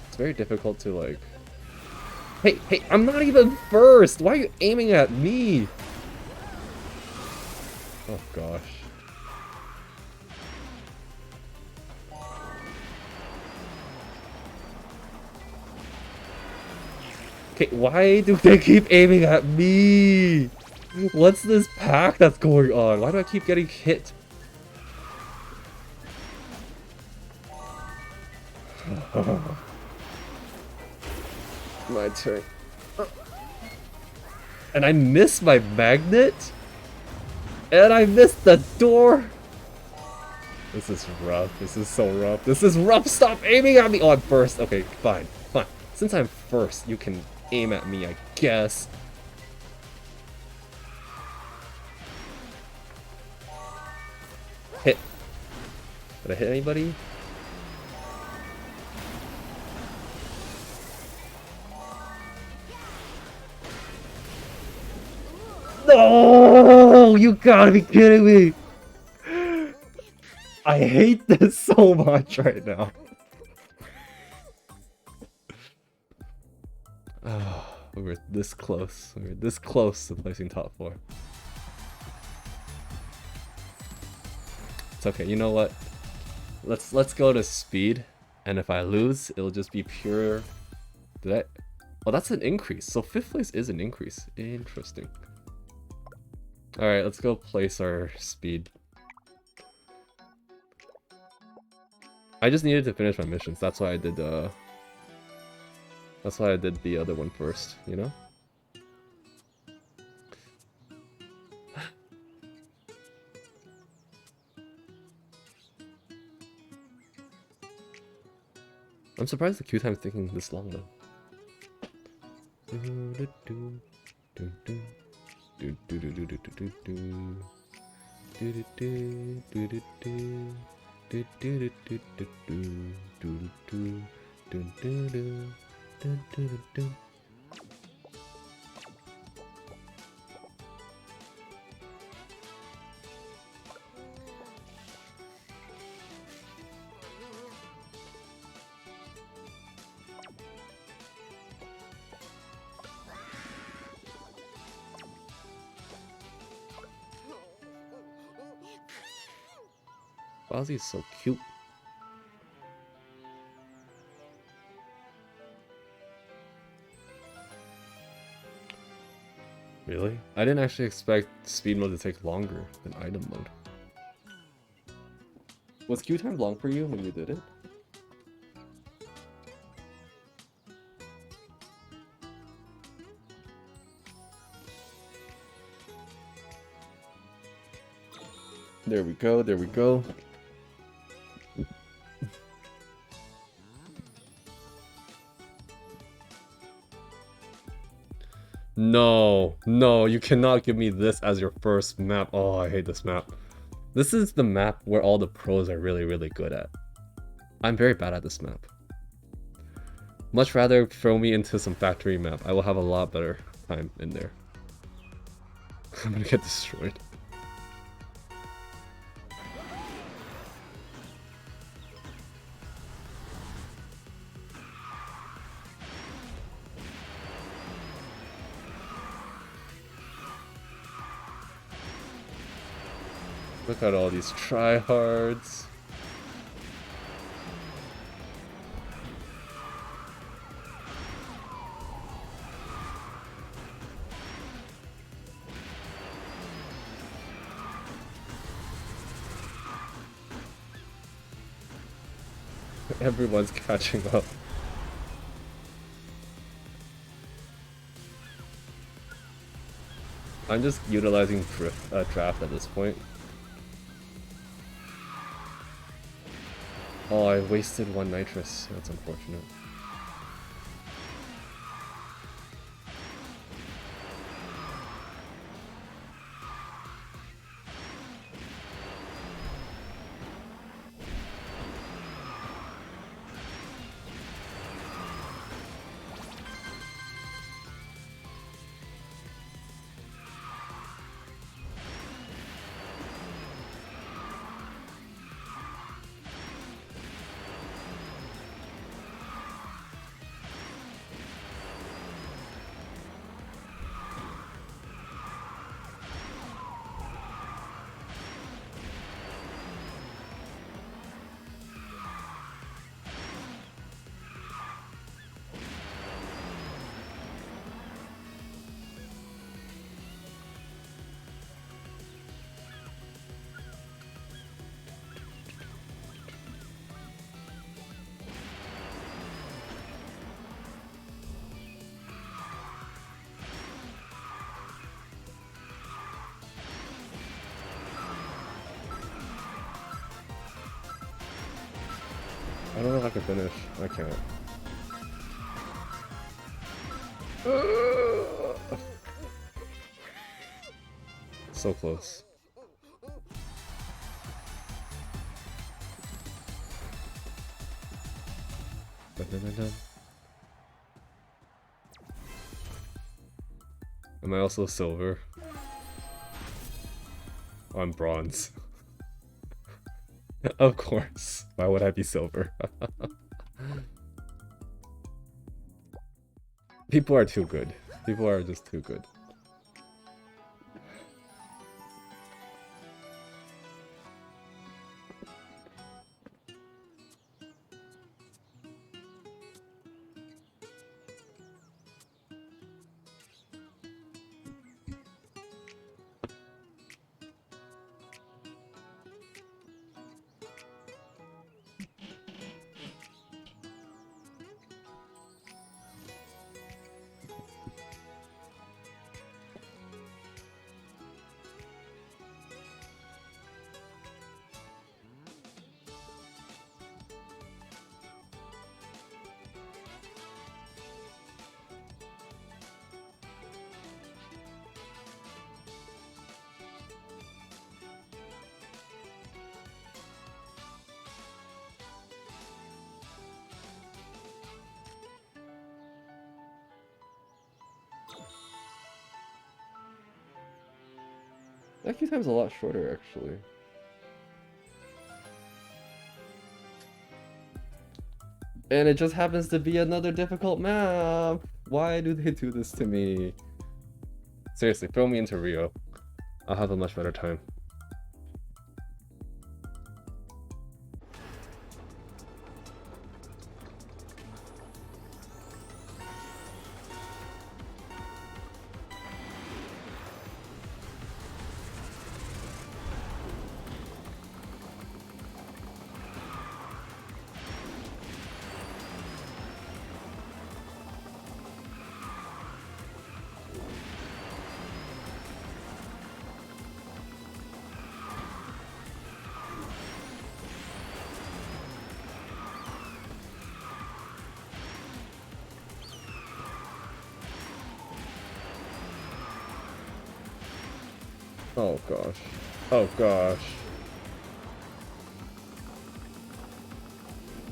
It's very difficult to like... Hey, I'm not even first! Why are you aiming at me? Oh gosh. Okay, why do they keep aiming at me? What's this pack that's going on? Why do I keep getting hit? My turn. And I missed my magnet? And I missed the door? This is rough. This is so rough. This is rough. Stop aiming at me. Oh, I'm first. Okay, fine. Fine. Since I'm first, you can aim at me, I guess. Hit. Did I hit anybody? No! You gotta be kidding me! I hate this so much right now. Oh, we were this close. We were this close to placing top 4. It's okay. You know what? Let's go to speed, and if I lose, it'll just be pure. Did I? Oh, that's an increase. So 5th place is an increase. Interesting. All right, let's go place our speed. I just needed to finish my missions. That's why I did the other one first, you know? I'm surprised the queue time's taking this long though. Ozzy's so cute. Really? I didn't actually expect speed mode to take longer than item mode. Was queue time long for you when you did it? There we go, there we go. No, no, you cannot give me this as your first map. Oh, I hate this map. This is the map where all the pros are really, really good at. I'm very bad at this map. Much rather throw me into some factory map. I will have a lot better time in there. I'm gonna get destroyed. Look at all these tryhards. Everyone's catching up. I'm just utilizing draft at this point. Oh, I wasted one nitrous. That's unfortunate. I don't know if I can finish. I can't. So close. Am I also silver? I'm bronze. Of course. Why would I be silver? People are too good. People are just too good. That queue time's a lot shorter, actually. And it just happens to be another difficult map! Why do they do this to me? Seriously, throw me into Rio. I'll have a much better time. Oh gosh. Oh gosh.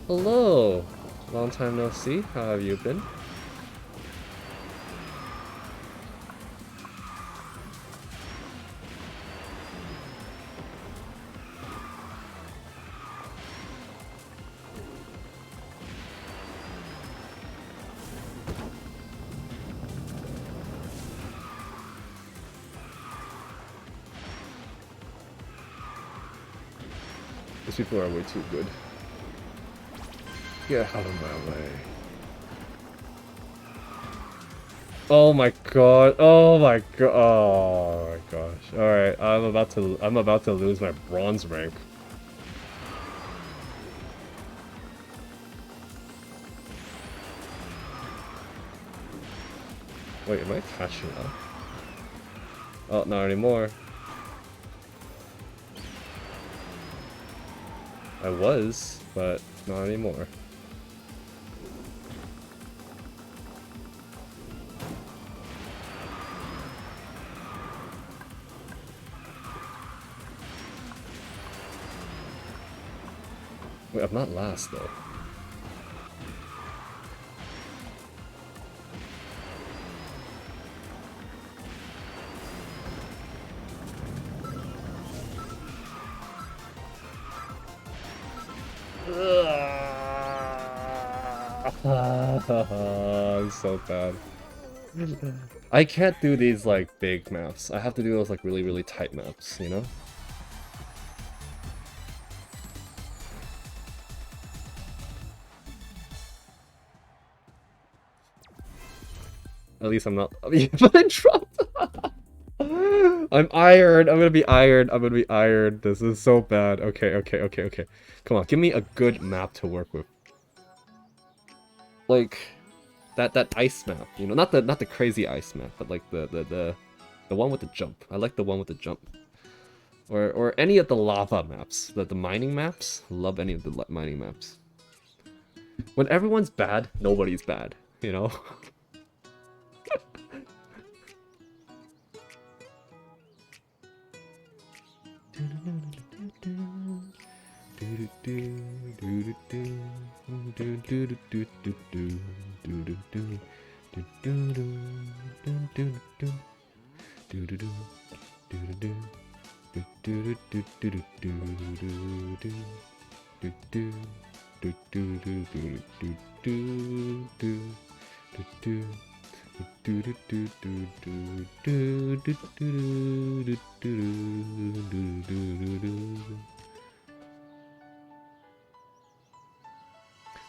Hello! Long time no see. How have you been? These people are way too good. Get out of my way. Oh my god. Oh my god. Oh my gosh. Alright, I'm about to lose my bronze rank. Wait, am I catching up? Oh, not anymore. I was, but not anymore. Wait, I'm not last though. I'm so bad. I can't do these like big maps. I have to do those like really tight maps, you know? At least I'm not. But I dropped. I'm iron. I'm gonna be iron. I'm gonna be iron. This is so bad. Okay. Come on, give me a good map to work with. Like that ice map, you know, not the crazy ice map, but like the one with the jump. I like the one with the jump. Or any of the lava maps, the mining maps. Love any of the mining maps. When everyone's bad, nobody's bad, you know.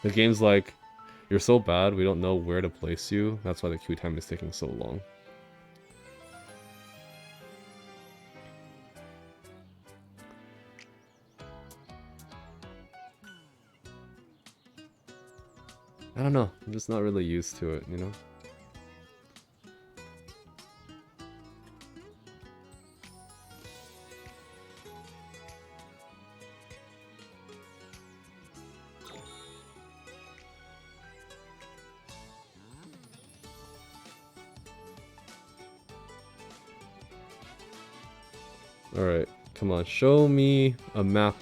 The game's like, you're so bad, we don't know where to place you. That's why the queue time is taking so long. I don't know, I'm just not really used to it, you know? Alright, come on, show me a map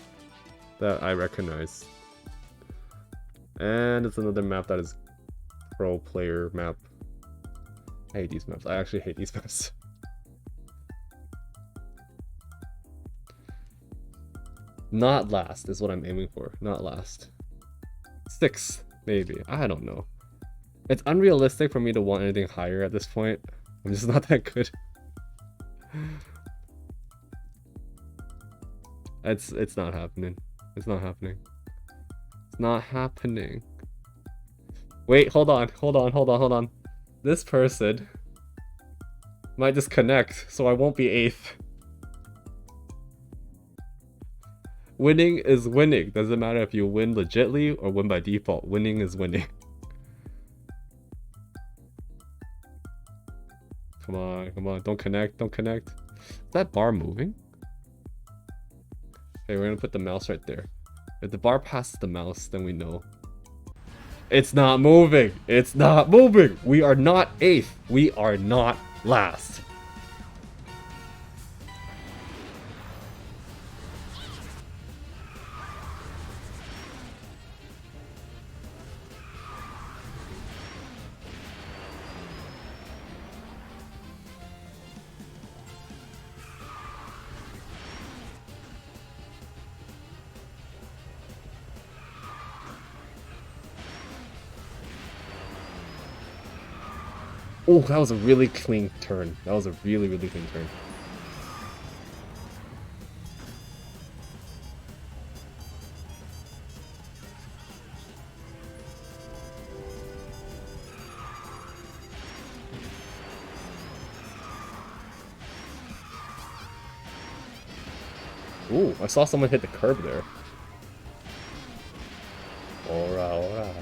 that I recognize. And it's another map that is pro player map. I hate these maps. I actually hate these maps. Not last is what I'm aiming for. Not last. 6th, maybe. I don't know. It's unrealistic for me to want anything higher at this point. I'm just not that good. It's not happening. It's not happening. It's not happening. Wait, hold on. This person might just connect, so I won't be 8th. Winning is winning. Doesn't matter if you win legitly or win by default. Winning is winning. Come on. Don't connect. Is that bar moving? Okay, we're gonna put the mouse right there. If the bar passes the mouse, then we know. It's not moving. We are not 8th. We are not last. Oh, that was a really clean turn. That was a really clean turn. Ooh, I saw someone hit the curb there. Ora, ora.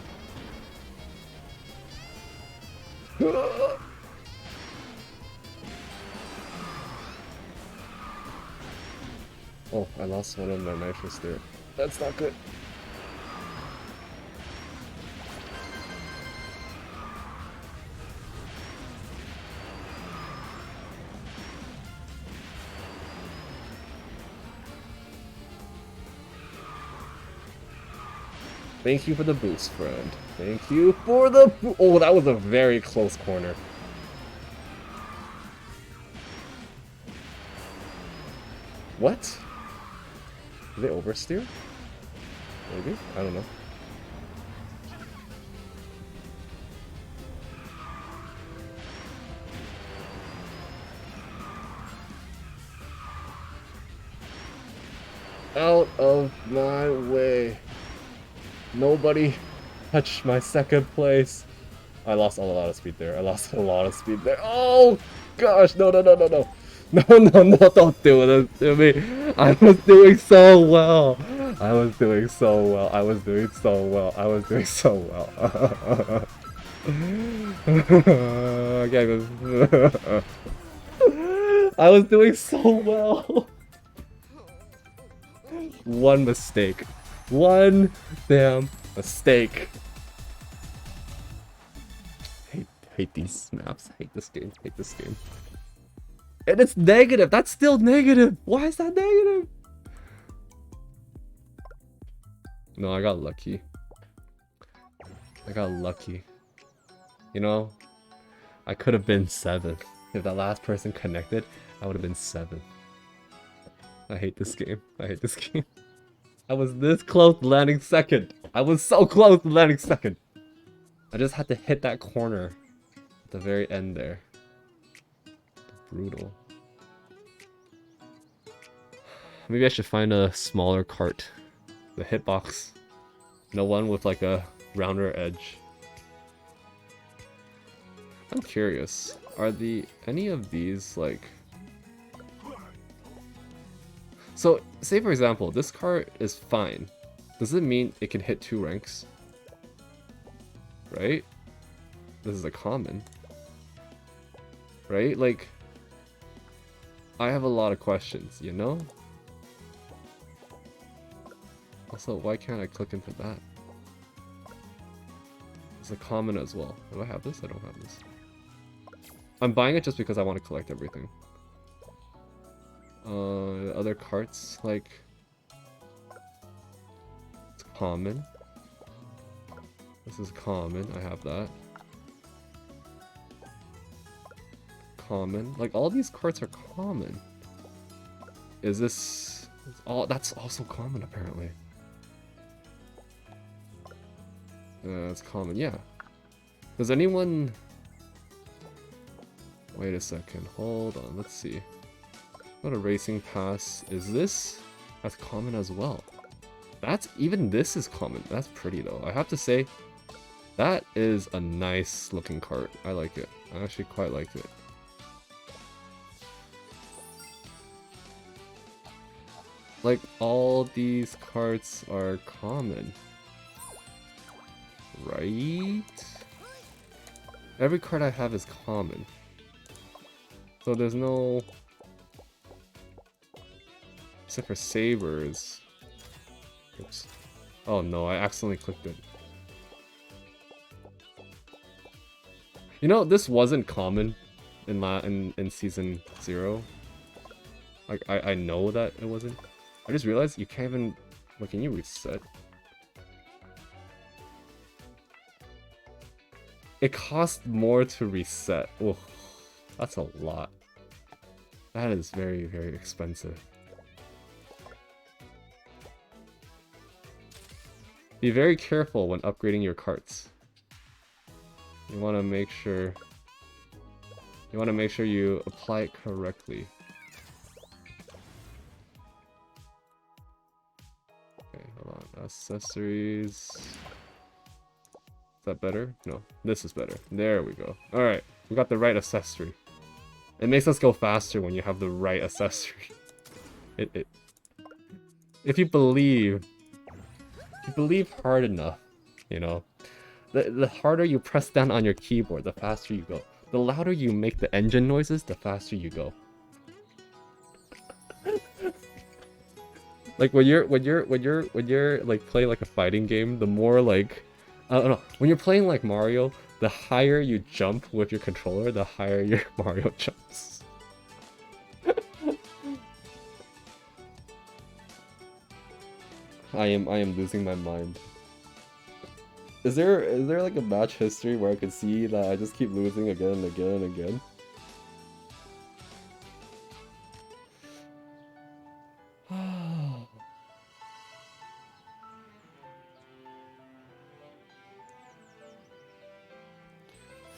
Oh, I lost one of my nitrous there. That's not good. Thank you for the boost, friend. Thank you for the oh, that was a very close corner. What? Did they oversteer? Maybe? I don't know. Out of my way. Nobody touched my second place. I lost a lot of speed there. I lost a lot of speed there. Oh gosh, no. No, don't do this to me. I was doing so well. I was doing so well. I was doing so well. I was doing so well. I was doing so well. One mistake. One damn mistake. Hate these maps. Hate this game. Hate this game. And it's negative. That's still negative. Why is that negative? No, I got lucky. I got lucky. You know, I could have been 7. If that last person connected, I would have been 7. I hate this game. I hate this game. I was this close to landing second. I was so close to landing second. I just had to hit that corner at the very end there. Brutal. Maybe I should find a smaller cart. The hitbox. No one with like a rounder edge. I'm curious. Are any of these like... So, say for example, this cart is fine. Does it mean it can hit 2 ranks? Right? This is a common. Right? Like, I have a lot of questions, you know? Also, why can't I click into that? It's a common as well. Do I have this? I don't have this. I'm buying it just because I want to collect everything. Other carts, like... It's common. This is common, I have that. Common. Like, all these carts are common. Is this... That's also common, apparently. It's common, yeah. Does anyone... Wait a second, hold on, let's see. What a racing pass. Is this? That's common as well. Even this is common. That's pretty though. I have to say, that is a nice looking cart. I like it. I actually quite like it. Like, all these carts are common. Right? Every card I have is common. So there's no... Except for sabers. Oops. Oh no, I accidentally clicked it. You know, this wasn't common in season 0. Like, I know that it wasn't. I just realized you can't even... Like, can you reset? It costs more to reset. Oh, that's a lot. That is very, very expensive. Be very careful when upgrading your carts. You want to make sure you apply it correctly. Okay, hold on. Accessories. Is that better? No, this is better. There we go. Alright, we got the right accessory. It makes us go faster when you have the right accessory. if you believe hard enough, you know, the harder you press down on your keyboard, the faster you go. The louder you make the engine noises, the faster you go. Like when you're like playing like a fighting game, the more like I don't know, when you're playing like Mario, the higher you jump with your controller, the higher your Mario jumps. I am losing my mind. Is there like a match history where I could see that I just keep losing again and again and again?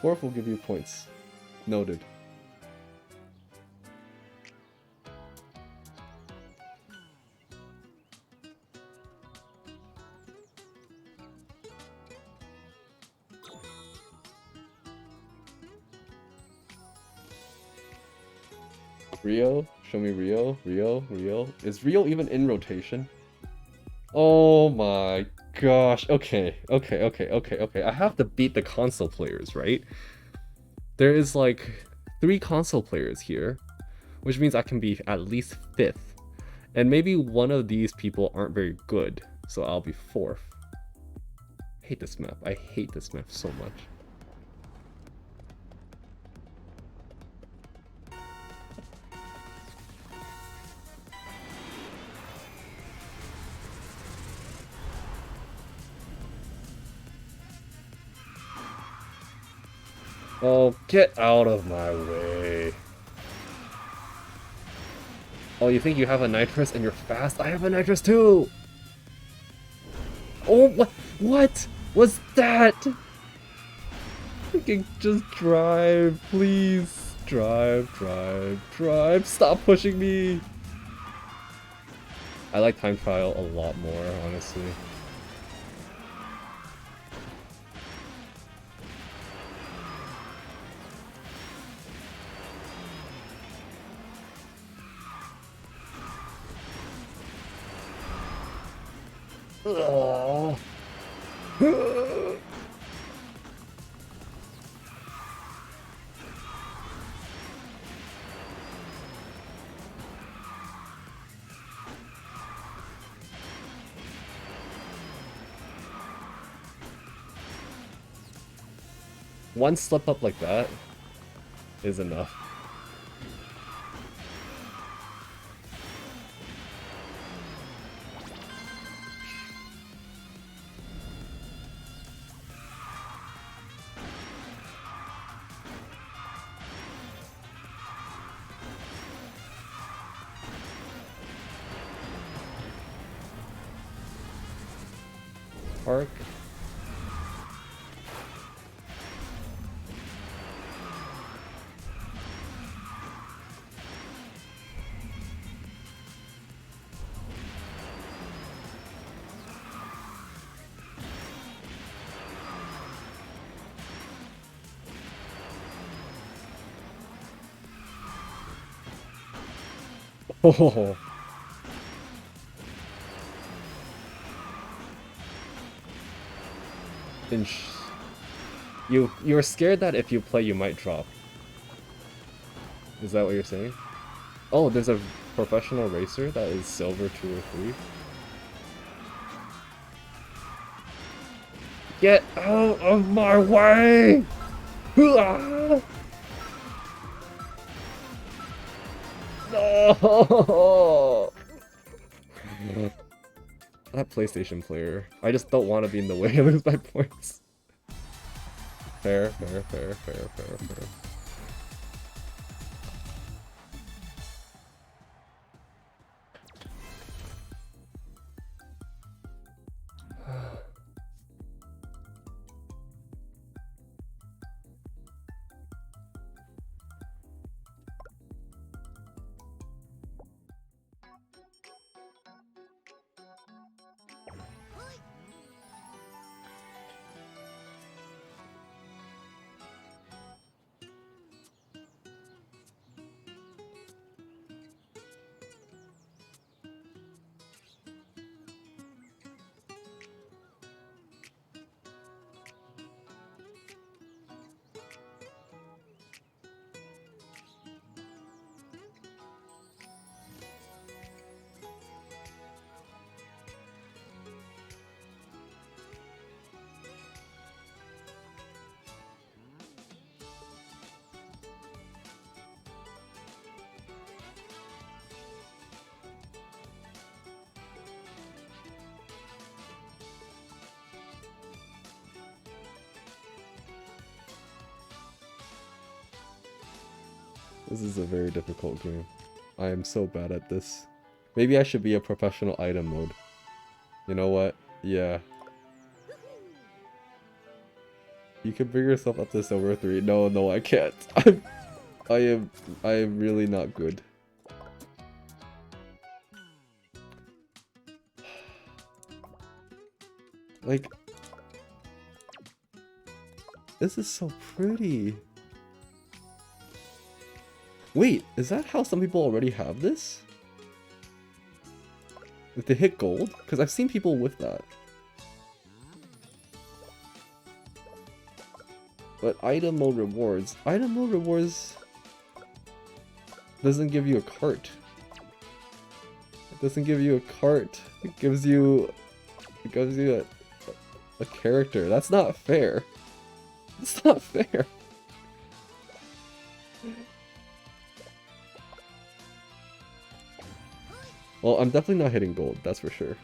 Fourth will give you points. Noted. Rio? Show me Rio. Rio. Is Rio even in rotation? Oh my gosh. Okay. I have to beat the console players, right? There is like 3 console players here, which means I can be at least 5th. And maybe one of these people aren't very good, so I'll be 4th. I hate this map. I hate this map so much. Oh, get out of my way. Oh, you think you have a nitrous and you're fast? I have a nitrous too! Oh, what was that? Freaking just drive, please. Drive. Stop pushing me. I like time trial a lot more, honestly. One slip up like that is enough. Park. Oh. You're scared that if you play you might drop. Is that what you're saying? Oh, there's a professional racer that is silver 2 or 3. Get out of my way! No! That PlayStation player. I just don't want to be in the way and lose my points. Fair. This is a very difficult game. I am so bad at this. Maybe I should be a professional item mode. You know what? Yeah. You can bring yourself up to silver 3. No, no, I can't. I am really not good. Like, this is so pretty. Wait, is that how some people already have this? If they hit gold? Because I've seen people with that. But item mode rewards. Item mode rewards doesn't give you a cart. It doesn't give you a cart. It gives you a character. That's not fair. It's not fair. Well, I'm definitely not hitting gold, that's for sure.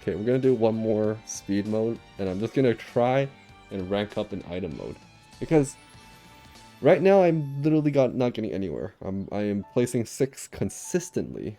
Okay, we're gonna do one more speed mode, and I'm just gonna try and rank up in item mode. Because right now I'm literally not getting anywhere. I am placing 6 consistently.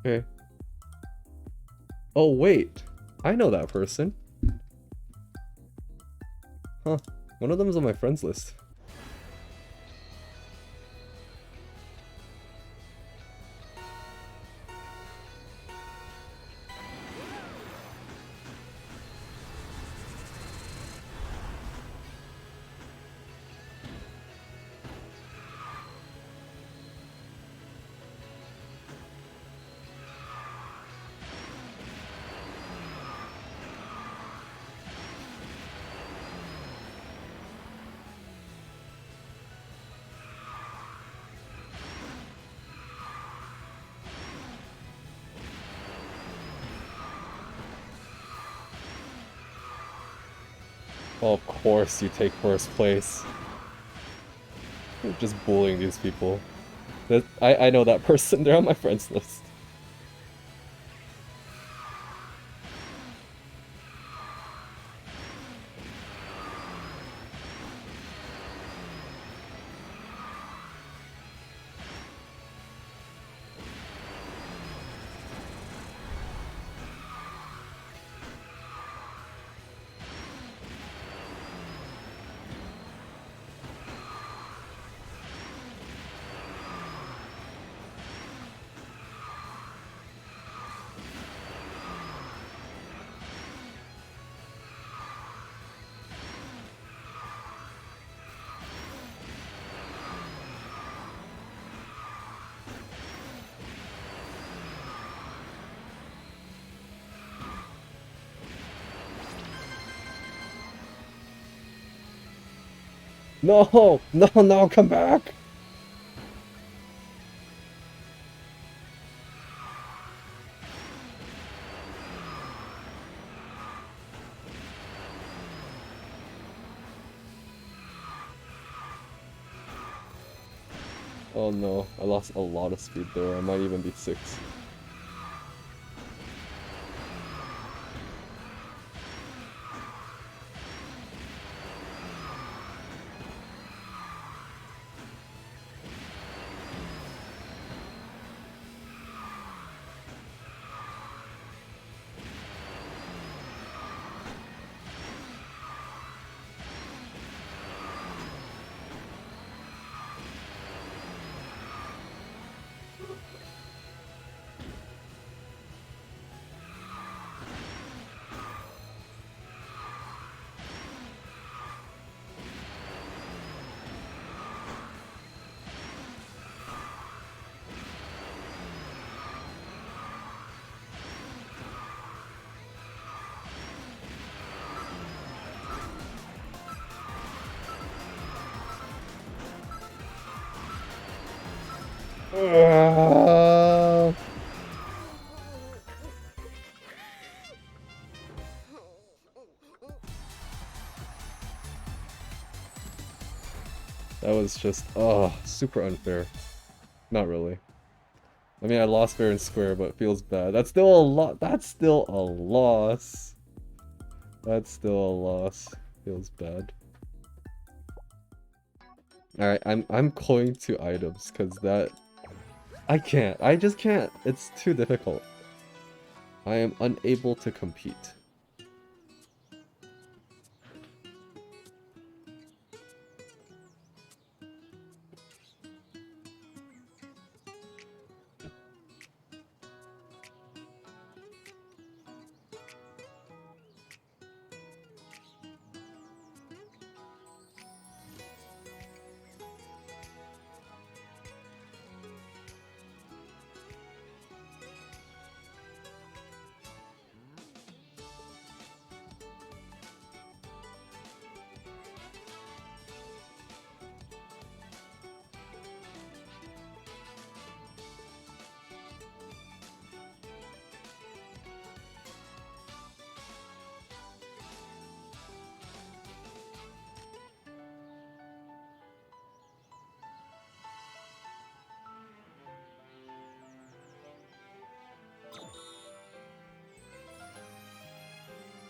Okay. Oh wait, I know that person. Huh, one of them is on my friends list. Oh, of course you take first place. You're just bullying these people. I know that person, they're on my friends list. No! No, no, come back! Oh no, I lost a lot of speed there. I might even be 6. Uh, that was just, super unfair. Not really. I mean, I lost fair and square, but it feels bad. That's still a lot. That's still a loss. That's still a loss. Feels bad. Alright, I'm going to items, because that... I can't. I just can't. It's too difficult. I am unable to compete.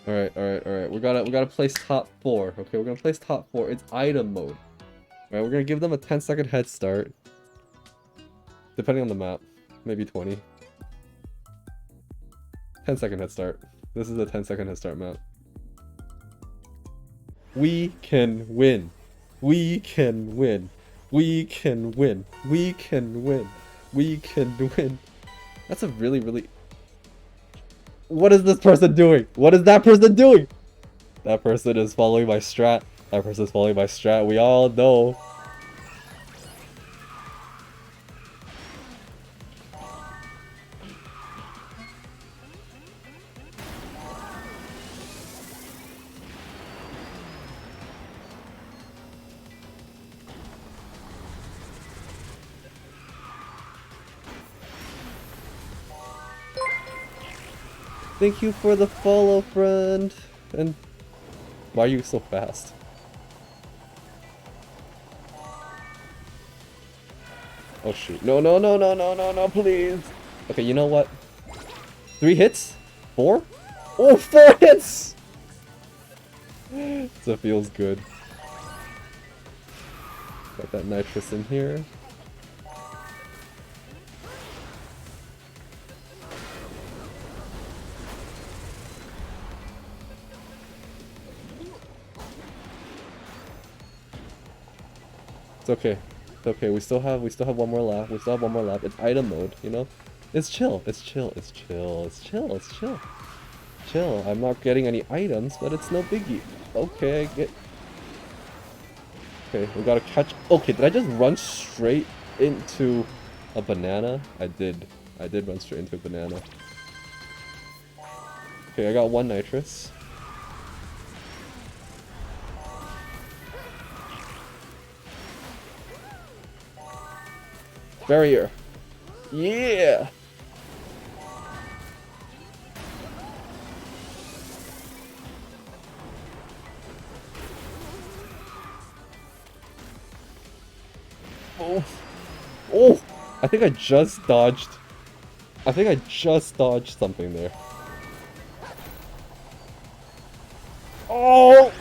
Alright. We gotta place top 4. Okay, we're gonna place top 4. It's item mode. Alright, we're gonna give them a 10-second head start. Depending on the map. Maybe 20. 10-second head start. This is a 10-second head start map. We can win. We can win. We can win. We can win. We can win. That's a really... What is this person doing? What is that person doing? That person is following my strat. That person is following my strat. We all know. Thank you for the follow, friend. And why are you so fast? Oh shoot. No, please. Okay, you know what? 3 hits? 4? Oh, 4 hits! So it feels good. Got that nitrous in here. It's okay. It's okay. We still have one more lap. We still have one more lap. It's item mode, you know? It's chill. It's chill. It's chill. It's chill. It's chill. Chill. I'm not getting any items, but it's no biggie. Okay, I get... Okay, we gotta catch... Okay, did I just run straight into a banana? I did. I did run straight into a banana. Okay, I got 1 nitrous. Barrier. Yeah! Oh. Oh! I think I just dodged. I think I just dodged something there. Oh!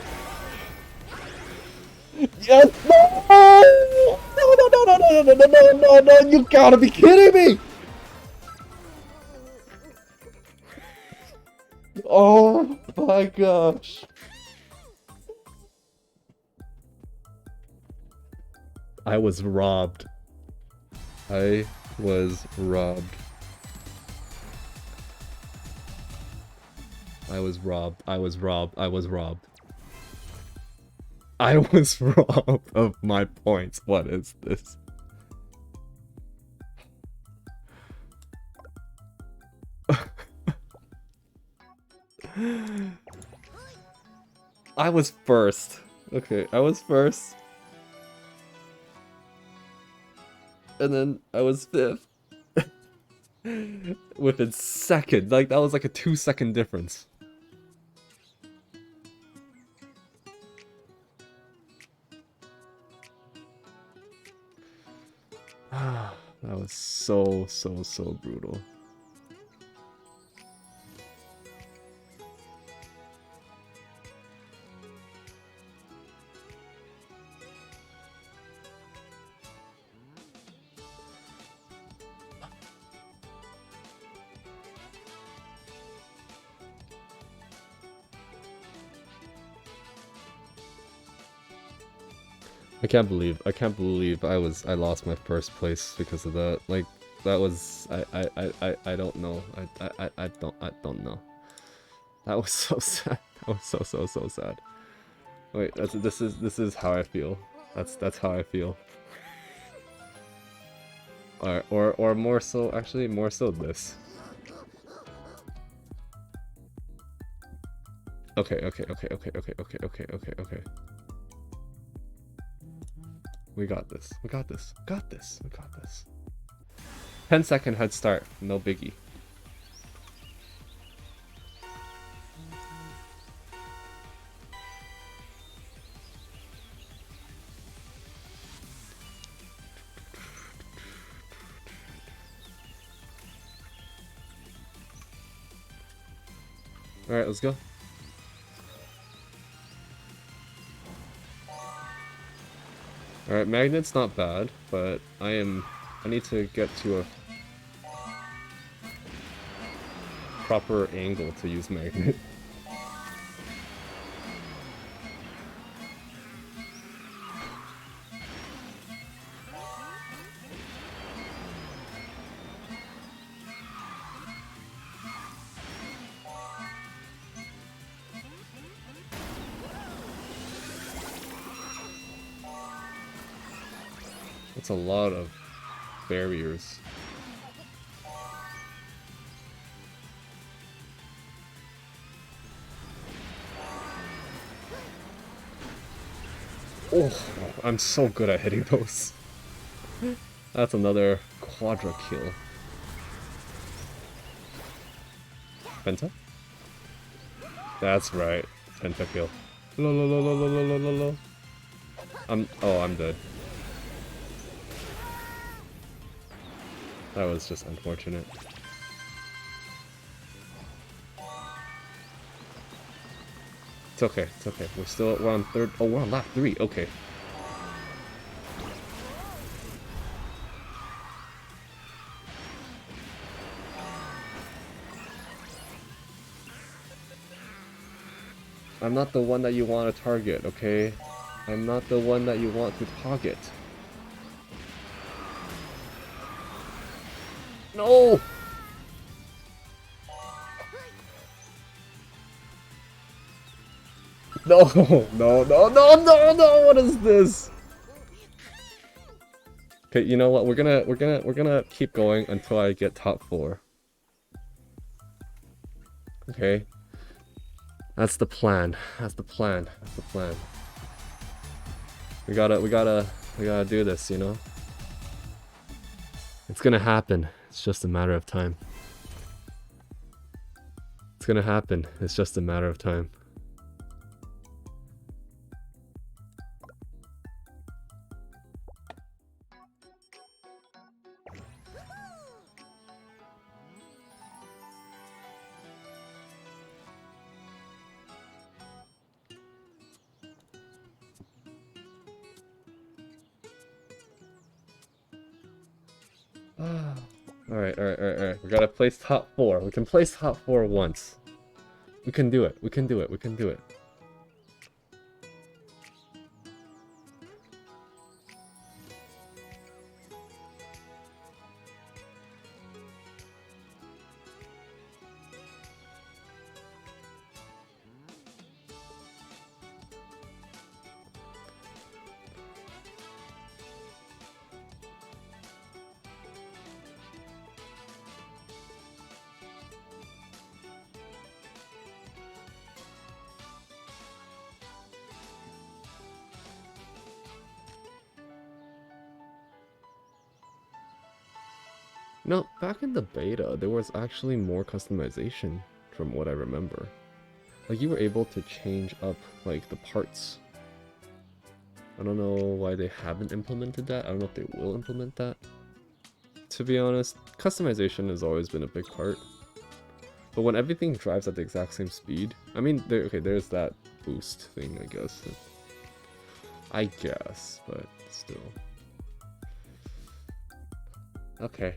Yes! No! You gotta be kidding me! Oh my gosh. I was robbed. I was robbed. I was robbed. I was robbed. I was robbed. I was robbed of my points. What is this? I was first. Okay, I was first. and then I was 5th. Within seconds, like that was like a 2-second difference. That was so brutal. I can't believe I lost my first place because of that. Like that was I don't know. I don't know. That was so sad. That was so sad. Wait, this is how I feel. That's how I feel. Or more so, actually more so this. Okay. We got this. We got this. We got this. We got this. 10-second head start. No biggie. Alright, let's go. Alright, magnet's not bad, but I need to get to a proper angle to use magnet. That's a lot of barriers. Oh, I'm so good at hitting those. That's another quadra kill. Penta? That's right. Penta kill. I'm dead. That was just unfortunate. It's okay, it's okay. We're on third. Oh, we're on lap 3. Okay. I'm not the one that you want to target, okay? I'm not the one that you want to target. No! No, no, what is this? Okay, you know what? We're gonna keep going until I get top 4. Okay. That's the plan. That's the plan. That's the plan. We gotta do this, you know? It's gonna happen. It's just a matter of time. It's gonna happen. It's just a matter of time. Alright. We gotta place top 4. We can place top 4 once. We can do it. We can do it. We can do it. No, back in the beta, there was actually more customization from what I remember. Like, you were able to change up, like, the parts. I don't know why they haven't implemented that. I don't know if they will implement that. To be honest, customization has always been a big part. But when everything drives at the exact same speed, I mean, there's that boost thing, I guess. But still. Okay.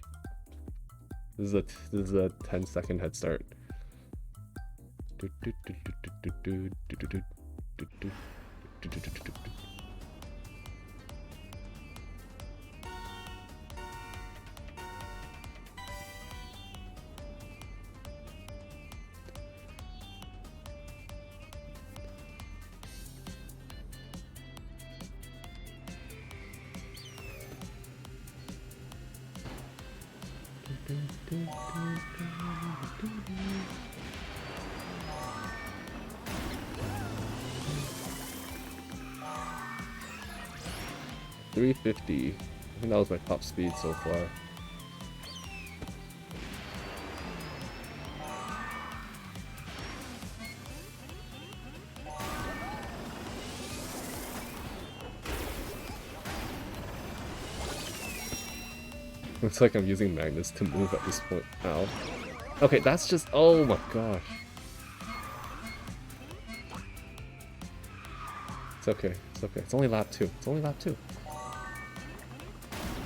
This is a 10-second head start. 350. I think that was my top speed so far. Looks like I'm using magnets to move at this point. Ow. Okay, that's just... Oh my gosh. It's okay. It's okay. It's only lap 2. It's only lap 2.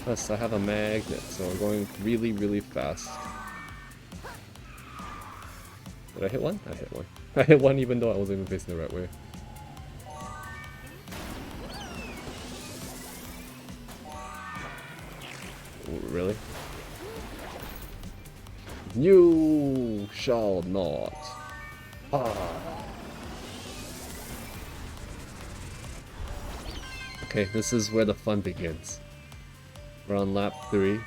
Plus, I have a magnet, so I'm going really, really fast. Did I hit one? I hit one. I hit one even though I wasn't even facing the right way. Really? You shall not. Okay, this is where the fun begins. We're on lap 3.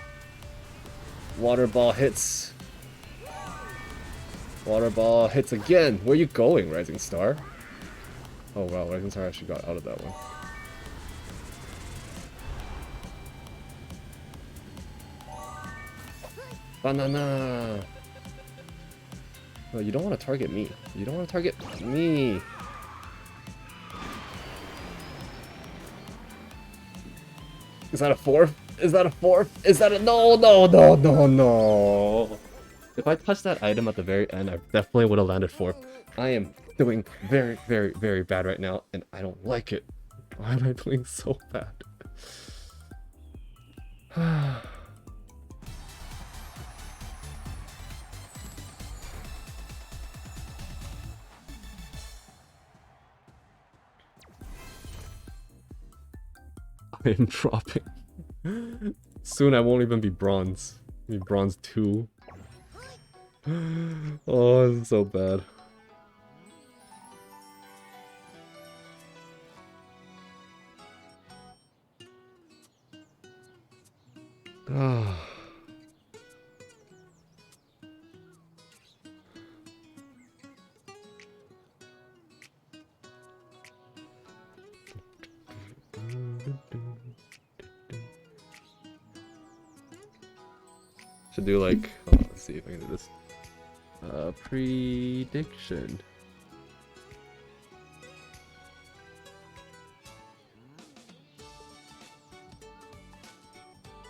Water ball hits. Water ball hits again. Where are you going, Rising Star? Oh wow, Rising Star actually got out of that one. Banana! No, you don't want to target me. You don't want to target me. Is that a 4th? Is that a 4th? Is that a... No, no, no, no, no. If I touched that item at the very end, I definitely would have landed 4th. I am doing very, very, very bad right now, and I don't like it. Why am I doing so bad? I am dropping. Soon I won't even be bronze. I'll be bronze 2. Oh, this is so bad. Should do like, let's see if I can do this. Prediction.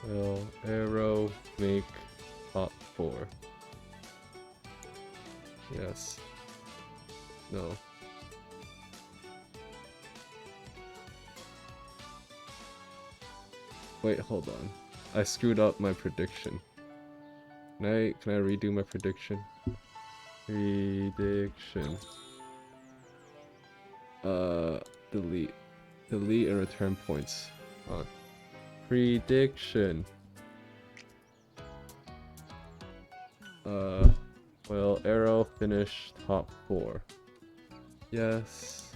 Will arrow make top 4? Yes. No. Wait, hold on. I screwed up my prediction. Can I redo my prediction? Prediction. Delete. Delete and return points. Prediction. Well, arrow finish top 4. Yes.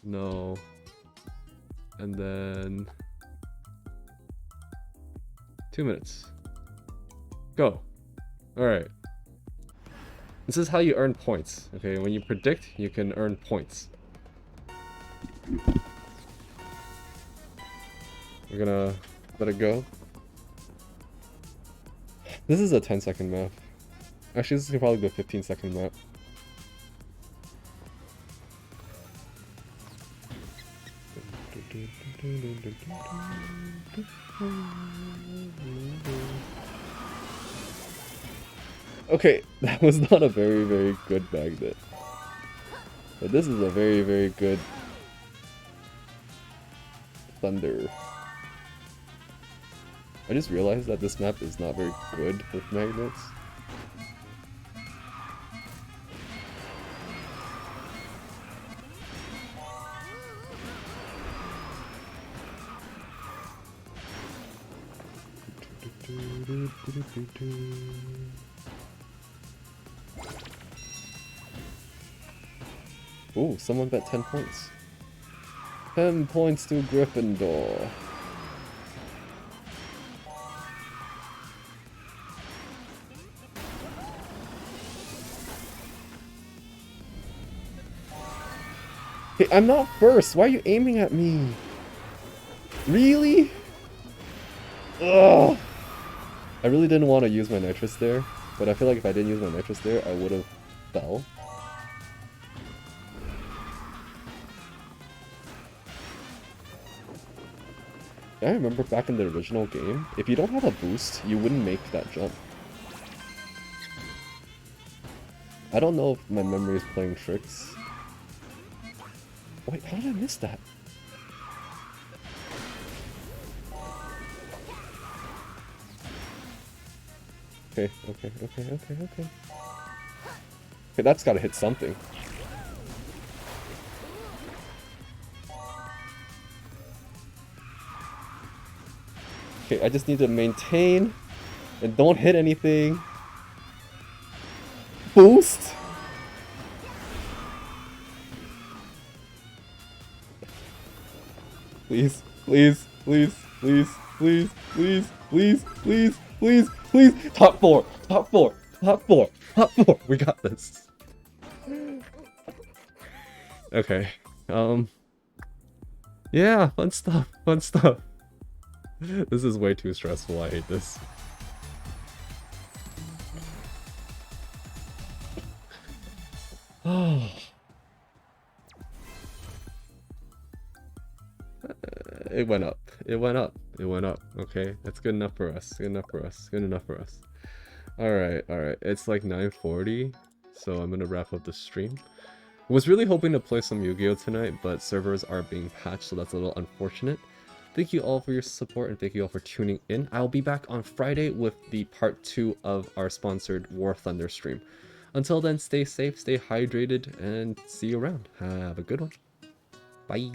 No. And then 2 minutes. Go. Alright. This is how you earn points. Okay, when you predict, you can earn points. We're gonna let it go. This is a 10-second map. Actually, this is probably be a 15-second map. Okay, that was not a very, very good magnet. But this is a very, very good thunder. I just realized that this map is not very good with magnets. Ooh, someone bet 10 points. 10 points to Gryffindor. Hey, I'm not first. Why are you aiming at me? Really? Ugh. I really didn't want to use my nitrous there, but I feel like if I didn't use my nitrous there, I would have fell. I remember back in the original game, if you don't have a boost, you wouldn't make that jump. I don't know if my memory is playing tricks. Wait, how did I miss that? Okay. Okay, that's gotta hit something. Okay, I just need to maintain and don't hit anything. Boost! Please, please, please, please, please, please, please, please, please, please. Top four, top four, top four, top four. We got this. Okay. Yeah, fun stuff, fun stuff. This is way too stressful. I hate this. It went up. It went up. It went up. Okay, that's good enough for us. Good enough for us. Good enough for us. Alright, alright. It's like 9:40, so I'm gonna wrap up the stream. I was really hoping to play some Yu-Gi-Oh tonight, but servers are being patched, so that's a little unfortunate. Thank you all for your support, and thank you all for tuning in. I'll be back on Friday with the part 2 of our sponsored War Thunder stream. Until then, stay safe, stay hydrated, and see you around. Have a good one. Bye.